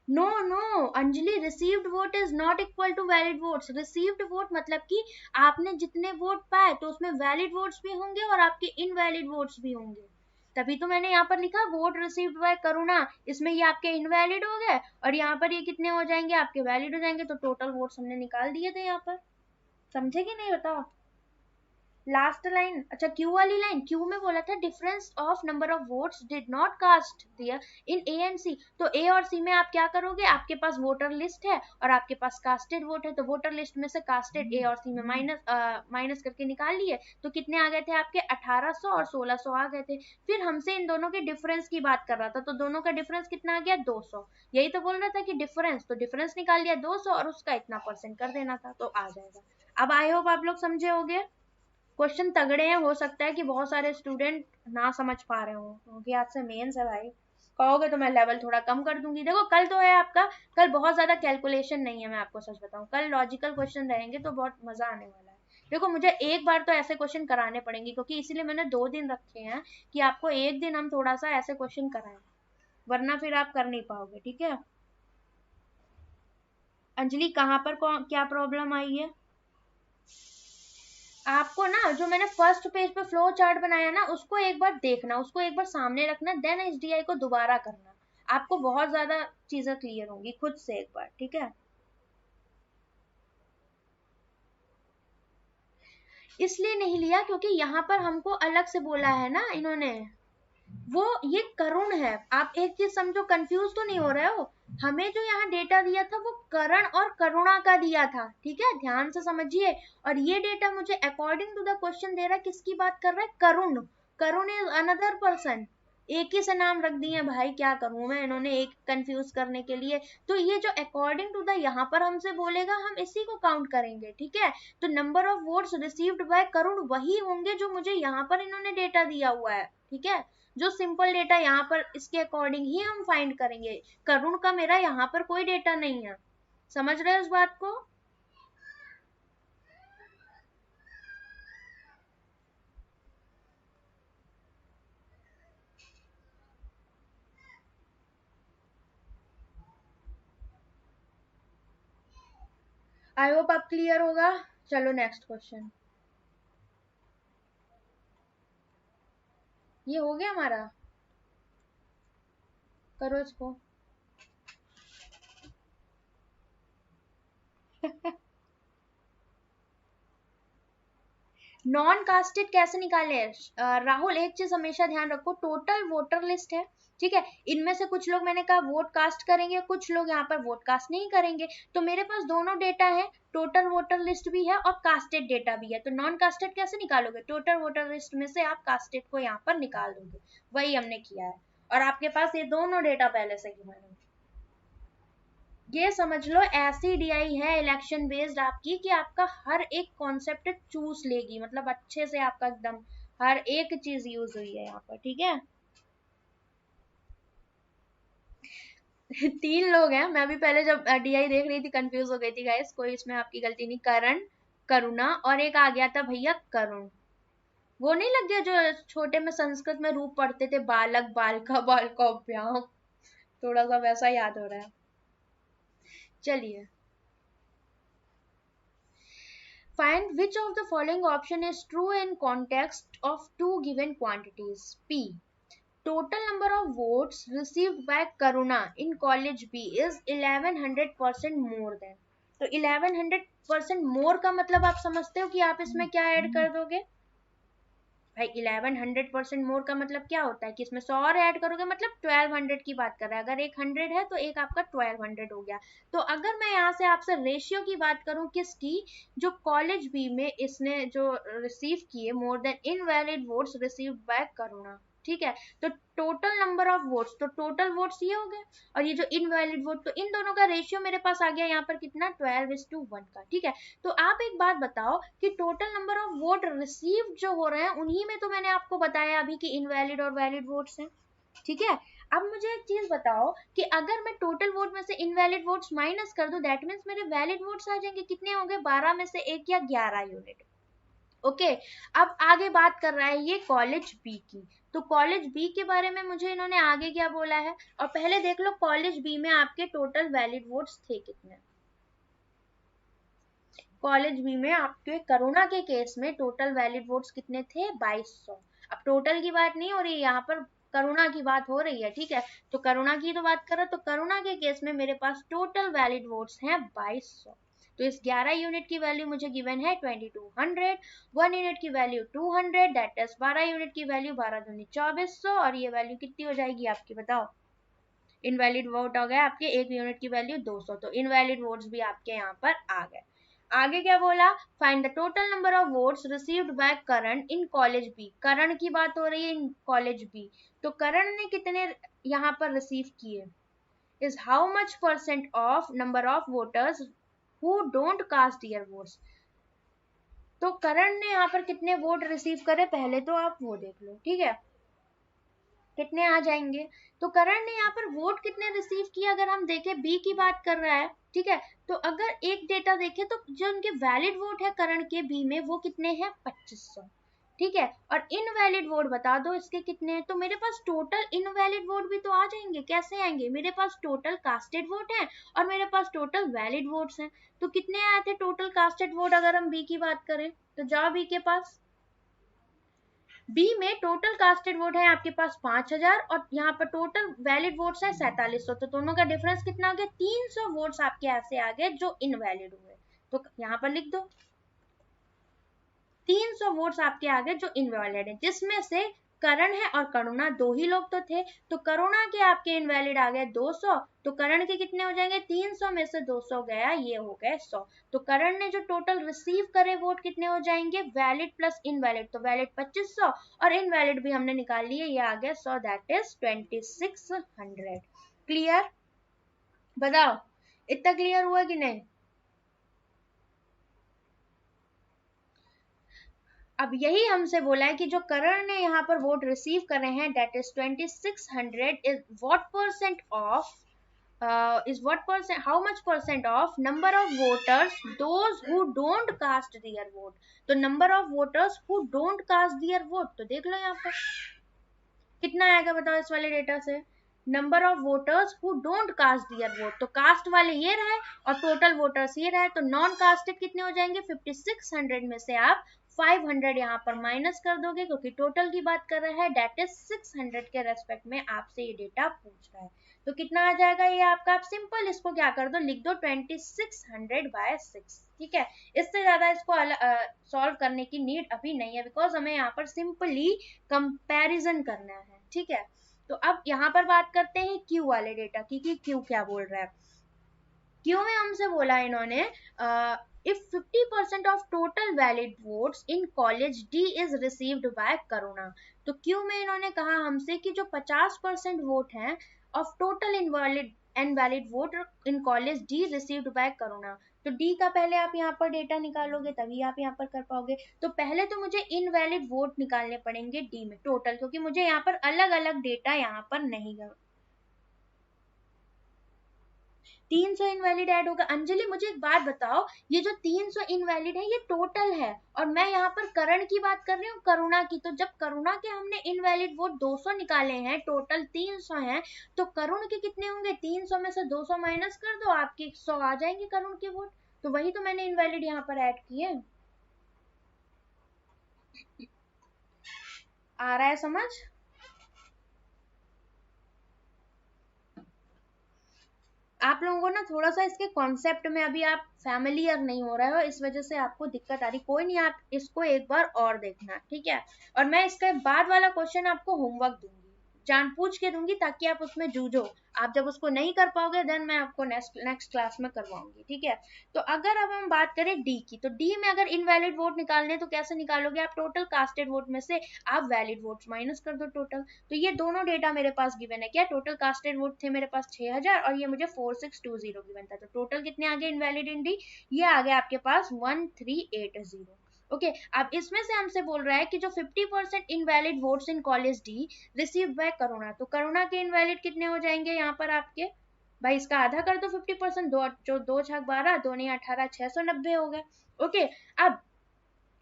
No no Anjali, received vote is not equal to valid votes. Received vote मतलब कि आपने जितने वोट पाए तो उसमें वैलिड वोट्स भी होंगे और आपके इनवैलिड वोट्स भी होंगे। तभी तो मैंने यहाँ पर लिखा वोट रिसीव्ड बाय करुणा, इसमें ये आपके इनवैलिड हो गए और यहाँ पर ये कितने हो जाएंगे, आपके वैलिड हो जाएंगे। तो टोटल वोट्स हमने निकाल दिए थे यहाँ पर। समझे कि नहीं बताओ? लास्ट लाइन, अच्छा क्यू वाली लाइन, क्यू में बोला था difference of number of votes did not cast their in A and C. तो ए और सी में आप क्या करोगे, आपके पास वोटर लिस्ट है और आपके पास कास्टेड वोट है, तो वोटर लिस्ट में से कास्टेड ए और सी में माइनस करके निकाल लिए। तो कितने आ गए थे आपके, 1800 और 1600 आ गए थे। फिर हमसे इन दोनों के डिफरेंस की बात कर रहा था, तो दोनों का डिफरेंस कितना आ गया, 200। यही तो बोल रहा था कि डिफरेंस, तो डिफरेंस निकाल लिया 200 और उसका इतना परसेंट कर देना था, तो आ जाएगा। अब आई होप आप लोग समझे होंगे। क्वेश्चन तगड़े हैं, हो सकता है कि बहुत सारे स्टूडेंट ना समझ पा रहे हो क्योंकि आज से मेंस है भाई। कहोगे तो मैं लेवल थोड़ा कम कर दूंगी। देखो कल तो है आपका, कल बहुत ज्यादा कैलकुलेशन नहीं है, मैं आपको सच बताऊं, कल लॉजिकल क्वेश्चन रहेंगे तो बहुत मजा आने वाला है। देखो मुझे एक बार तो ऐसे क्वेश्चन कराने पड़ेंगे क्योंकि इसीलिए मैंने 2 दिन रखे हैं कि आपको एक दिन हम थोड़ा सा ऐसे क्वेश्चन कराएं, वरना फिर आप कर नहीं पाओगे। ठीक है अंजलि, कहाँ पर क्या प्रॉब्लम आई है आपको ना? जो मैंने फर्स्ट पेज पे फ्लो चार्ट बनाया ना, उसको एक बार देखना, उसको एक बार सामने रखना, देन एचडीआई को दोबारा करना। आपको बहुत ज्यादा चीजें क्लियर होंगी खुद से एक बार। ठीक है, इसलिए नहीं लिया क्योंकि यहाँ पर हमको अलग से बोला है ना इन्होंने, वो ये करुण है। आप एक चीज समझो, कंफ्यूज तो नहीं हो रहे हो? हमें जो यहाँ डेटा दिया था वो करण और करुणा का दिया था, ठीक है, ध्यान से समझिए। और ये डेटा मुझे अकॉर्डिंग टू द क्वेश्चन दे रहा है, किसकी बात कर रहा है, करुण। करुण इज अनदर पर्सन। एक ही से नाम रख दिए भाई, क्या करूं मैं, इन्होंने एक कंफ्यूज करने के लिए। तो ये जो अकॉर्डिंग टू द यहाँ पर हमसे बोलेगा, हम इसी को काउंट करेंगे। ठीक है, तो number of votes received by Karun वही होंगे जो मुझे यहाँ पर इन्होंने डेटा दिया हुआ है। ठीक है, जो सिंपल डेटा यहाँ पर इसके अकॉर्डिंग ही हम फाइंड करेंगे। करुण का मेरा यहाँ पर कोई डेटा नहीं है। समझ रहे हो इस बात को? आई होप आप क्लियर होगा। चलो नेक्स्ट क्वेश्चन, ये हो गया हमारा, करो इसको। नॉन कास्टेड कैसे निकाले? राहुल एक चीज हमेशा ध्यान रखो, टोटल वोटर लिस्ट है, ठीक है, इनमें से कुछ लोग मैंने कहा वोट कास्ट करेंगे, कुछ लोग यहाँ पर वोट कास्ट नहीं करेंगे। तो मेरे पास दोनों डेटा है, टोटल वोटर लिस्ट भी है और कास्टेड डेटा भी है। तो नॉन कास्टेड कैसे निकालोगे? टोटल वोटर लिस्ट में से आप कास्टेड को यहाँ पर निकाल दोगे, वही हमने किया है। और आपके पास ये दोनों डेटा पहले से ही है। ये समझ लो ऐसी डीआई है इलेक्शन बेस्ड आपकी कि आपका हर एक कॉन्सेप्ट चूज लेगी, मतलब अच्छे से आपका एकदम हर एक चीज यूज हुई है यहाँ पर। ठीक है 3 लोग हैं, मैं भी पहले जब डीआई देख रही थी कंफ्यूज हो गई थी गाइस, कोई इसमें आपकी गलती नहीं। करण, करुणा और एक आ गया था भैया करुण। वो नहीं लग गया जो छोटे में संस्कृत में रूप पढ़ते थे, बालक बालिका बालकोभ्याम, थोड़ा सा वैसा याद हो रहा है। चलिए, find which of the following option is true in context of two given quantities. P. Total number of votes received by Karuna in college B is 1100% more than. तो 1100% more का मतलब आप समझते हो कि आप इसमें क्या ऐड कर दोगे भाई? 1100% मोर का मतलब क्या होता है कि इसमें 100 और ऐड करोगे, मतलब 1200 की बात कर रहा है। अगर एक 100 है तो एक आपका 1200 हो गया। तो अगर मैं यहाँ से आपसे रेशियो की बात करूं, किसकी, जो कॉलेज बी में इसने जो रिसीव किए more than invalid votes received by Karuna, ठीक है, तो टोटल नंबर ऑफ वोट्स, तो टोटल वोट्स ये हो गए और ये जो इनवैलिड वोट, तो इन दोनों का रेशियो मेरे पास आ गया यहाँ पर कितना, 12:1 का। ठीक है, तो आप एक बात बताओ कि total number of vote receive जो हो रहे हैं उन्हीं में तो मैंने आपको बताया अभी कि इनवैलिड और वैलिड वोट्स हैं। ठीक है, अब मुझे एक चीज बताओ कि अगर मैं टोटल वोट में से इनवैलिड वोट्स माइनस कर दूं, दैट मीन्स मेरे वैलिड वोट्स आ जाएंगे, कितने होंगे, 12 में से 1 या 11 यूनिट। ओके अब आगे बात कर रहा है ये कॉलेज बी की। तो कॉलेज बी के बारे में मुझे इन्होंने आगे क्या बोला है, और पहले देख लो कॉलेज बी में आपके टोटल वैलिड वोट्स थे कितने। कॉलेज बी में आपके कोरोना के केस में टोटल वैलिड वोट्स कितने थे, 2200। अब टोटल की बात नहीं हो रही है यहाँ पर, कोरोना की बात हो रही है, ठीक है। तो कोरोना की तो बात कर रहा, तो कोरोना के केस में मेरे पास टोटल वैलिड वोट्स हैं 2200। तो इस 11 यूनिट की वैल्यू मुझे गिवन है 2200, 1 यूनिट की वैल्यू 200, दैट इज 12 यूनिट की वैल्यू 12 दूनी 2400, और ये वैल्यू कितनी हो जाएगी आपकी, बताओ। इनवैलिड वोट हो गया आपके 1 यूनिट की वैल्यू 200, तो इनवैलिड वोट्स भी आपके यहाँ पर आ गए। आगे क्या बोला, find the total number of votes received by Karan in college B. Karan की बात हो रही है इन कॉलेज बी, तो करण ने कितने यहाँ पर रिसीव किए, is how much percent of number of voters who don't cast their votes. तो करण ने यहाँ पर कितने वोट रिसीव करे, पहले तो आप वो देख लो, ठीक है, कितने आ जाएंगे। तो करण ने यहाँ पर वोट कितने रिसीव किए, अगर हम देखें बी की बात कर रहा है, ठीक है। तो अगर एक डेटा देखें तो जो उनके वैलिड वोट है करण के बी में वो कितने हैं, 2500, ठीक है। और इनवैलिड वोट बता दो इसके कितने हैं, तो मेरे पास टोटल इनवैलिड वोट भी तो आ जाएंगे। कैसे आएंगे, मेरे पास टोटल कास्टेड वोट है और मेरे पास टोटल वैलिड वोट्स हैं। तो कितने आए थे टोटल कास्टेड वोट, अगर हम बी की बात करें तो जाओ बी के पास। बी में टोटल कास्टेड वोट है आपके पास 5000 और यहाँ पर टोटल वैलिड वोट्स है 4700। तो दोनों का डिफरेंस कितना आ गया, 300 वोट्स आपके ऐसे आ गए जो इनवैलिड हुए। तो यहाँ पर लिख दो 300 वोट्स आपके आ गए जो इनवैलिड है, जिसमें से करण है और करुणा दो ही लोग तो थे। तो करुणा के आपके इनवैलिड आ गए 200, तो करण के कितने हो जाएंगे, 300 में से 200 गया, ये हो गए 100। तो करण ने जो टोटल रिसीव करे वोट कितने हो जाएंगे, वैलिड प्लस इनवैलिड, तो वैलिड 2500 और इनवैलिड भी हमने निकाल लिए, ये आ गया 100, दैट इज 2600। क्लियर, बताओ इतना क्लियर हुआ कि नहीं। अब यही हमसे बोला है कि जो करण ने यहाँ पर वोट रिसीव कर रहे हैं that is 2600 is what percent of is what percent, how much percent of number of voters those who don't cast their vote। तो number of voters who don't cast their vote, तो देख लो यहाँ पर कितना आएगा, बताओ इस वाले डेटा से। Number of voters who don't cast their vote, तो कास्ट वाले ये रहे और टोटल वोटर्स ये रहे, तो नॉन कास्टेड कितने हो जाएंगे, 5600 में से आप 500 यहाँ पर माइनस कर दोगे क्योंकि टोटल की बात कर रहा है, दैट इज 600 के रेस्पेक्ट में आपसे ये डेटा पूछ रहा है। तो कितना आ जाएगा ये आपका, आप सिंपल इसको क्या कर दो, लिख दो 2600/6, ठीक है। इससे ज्यादा इसको सॉल्व करने की नीड अभी नहीं है, बिकॉज हमें यहाँ पर सिंपली कंपैरिजन करना है, ठीक है। तो अब यहाँ पर बात करते हैं क्यू वाले डेटा की कि क्यू क्या बोल रहा है। क्यू में हमसे बोला इन्होंने if 50% of total valid votes in college D is received by करुणा। तो क्यू में इन्होंने कहा हमसे कि जो 50% वोट हैं of total invalid vote in college D received by करुणा, तो डी का पहले आप यहाँ पर डेटा निकालोगे तभी आप यहाँ पर कर पाओगे। तो पहले तो मुझे इनवैलिड वोट निकालने पड़ेंगे डी में टोटल, क्योंकि मुझे यहाँ पर अलग अलग डेटा यहाँ पर नहीं है। 300 इनवैलिड ऐड होगा। अंजलि मुझे एक बात बताओ, ये जो 300 इनवैलिड है ये टोटल है और मैं यहाँ पर करण की बात कर रही हूँ, करुणा की। तो जब करुणा के हमने इनवैलिड वोट 200 निकाले हैं, टोटल 300 हैं, तो करुण के कितने होंगे, 300 में से 200 माइनस कर दो, आपके 100 आ जाएंगे करुण के वोट। तो वही तो मैंने इनवैलिड यहाँ पर ऐड किए। आ रहा है समझ। आप लोगों को ना थोड़ा सा इसके कॉन्सेप्ट में अभी आप फैमिलियर नहीं हो रहे हो, इस वजह से आपको दिक्कत आ रही। कोई नहीं, आप इसको एक बार और देखना, ठीक है। और मैं इसके बाद वाला क्वेश्चन आपको होमवर्क दूंगी, जानबूझ के दूंगी ताकि आप उसमें जूझो। आप जब उसको नहीं कर पाओगे देन मैं आपको नेक्स्ट क्लास में करवाऊंगी, ठीक है। तो अगर अब हम बात करें डी की, तो डी में अगर इनवैलिड वोट निकालने तो कैसे निकालोगे आप, टोटल कास्टेड वोट में से आप वैलिड वोट्स माइनस कर दो टोटल। तो ये दोनों डेटा मेरे पास गिवन है, क्या टोटल कास्टेड वोट थे मेरे पास 6000 और ये मुझे 4620 गिवन था। तो टोटल कितने आ गए इनवैलिड इन डी, ये आ गया आपके पास 1380। ओके अब इसमें से हमसे बोल रहा है कि जो 50% invalid votes in college D receive by Karuna, तो करुणा के इनवैलिड कितने हो जाएंगे यहाँ पर आपके, भाई इसका आधा कर दो 50%, दो 2 छक 12, 2 नहीं 18, 690 हो गए। ओके अब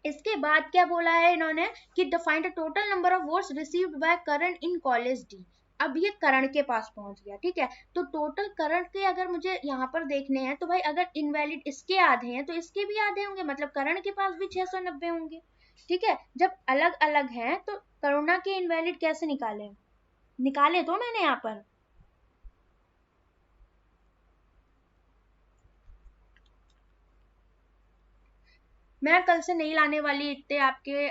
इसके बाद क्या बोला है इन्होंने कि the find the total number of votes received by Karan in college D. अब ये करण के पास पहुंच गया, ठीक है। तो टोटल करण के अगर मुझे यहाँ पर देखने हैं तो भाई अगर इनवैलिड इसके आधे हैं तो इसके भी आधे होंगे, मतलब करण के पास भी 690 होंगे, ठीक है। जब अलग अलग हैं तो करुणा के इनवैलिड कैसे निकाले, निकाले तो मैंने यहाँ पर। मैं कल से नहीं लाने वाली इतने आपके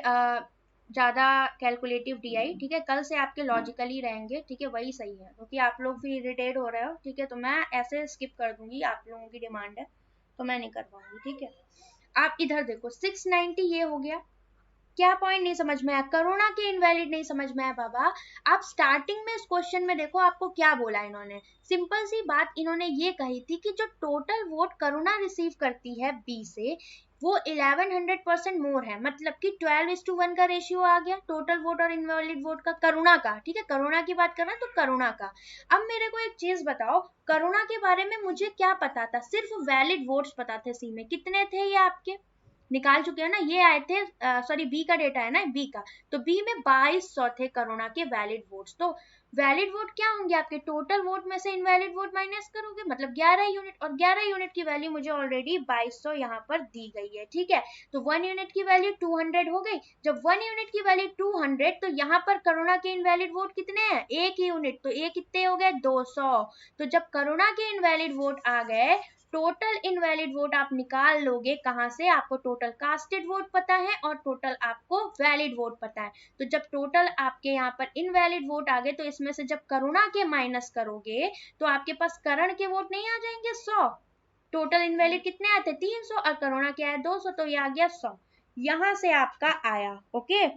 ज्यादा कैलकुलेटिव डीआई, ठीक है। कल से आपके लॉजिकल ही रहेंगे, ठीक है, वही सही है, क्योंकि आप लोग भी इरिटेट हो रहे हो, ठीक है। तो मैं ऐसे स्किप कर दूंगी, आप लोगों की डिमांड है तो मैं नहीं कर पाऊंगी, ठीक है। आप इधर देखो 690 ये हो गया, क्या पॉइंट नहीं समझ में आया, करुणा के इनवैलिड नहीं समझ में आया बाबा। आप स्टार्टिंग में इस क्वेश्चन में देखो आपको क्या बोला इन्होंने, सिंपल सी बात इन्होंने ये कही थी कि जो टोटल वोट करुणा रिसीव करती है बी से वो 1100% मोर है, मतलब कि 12:1 का रेशियो आ गया टोटल वोट और इनवैलिड वोट का, करुणा का, ठीक है। करुणा की बात कर रहे हैं तो करुणा का। अब मेरे को एक चीज बताओ, करुणा के बारे में मुझे क्या पता था, सिर्फ वैलिड वोट्स पता थे, सी में कितने थे ये आपके निकाल चुके हैं ना, ये आए थे, सॉरी बी का डेटा है ना, बी का, तो बी में 2200 थे करुणा के वैलिड वोट्स। तो वैलिड वोट क्या होंगे आपके, टोटल वोट में से इनवैलिड वोट माइनस करोगे, मतलब 11 यूनिट, और 11 यूनिट की वैल्यू मुझे ऑलरेडी 2200 यहाँ पर दी गई है, ठीक है। तो 1 यूनिट की वैल्यू 200 हो गई, जब 1 यूनिट की वैल्यू 200, तो यहाँ पर करुणा के इनवैलिड वोट कितने हैं, 1 यूनिट, तो ये कितने हो गए 200। तो जब करुणा के इनवैलिड वोट आ गए, टोटल इनवैलिड वोट आप निकाल लोगे कहां से, आपको टोटल कास्टेड वोट पता है और टोटल आपको वैलिड वोट पता है। तो जब टोटल आपके यहाँ पर इनवैलिड वोट आ गए तो इसमें से जब करुणा के माइनस करोगे तो आपके पास करण के वोट नहीं आ जाएंगे 100, टोटल इनवैलिड कितने आए थे 300 और करुणा के आए 200, तो ये आ गया 100, यहां से आपका आया, ओके।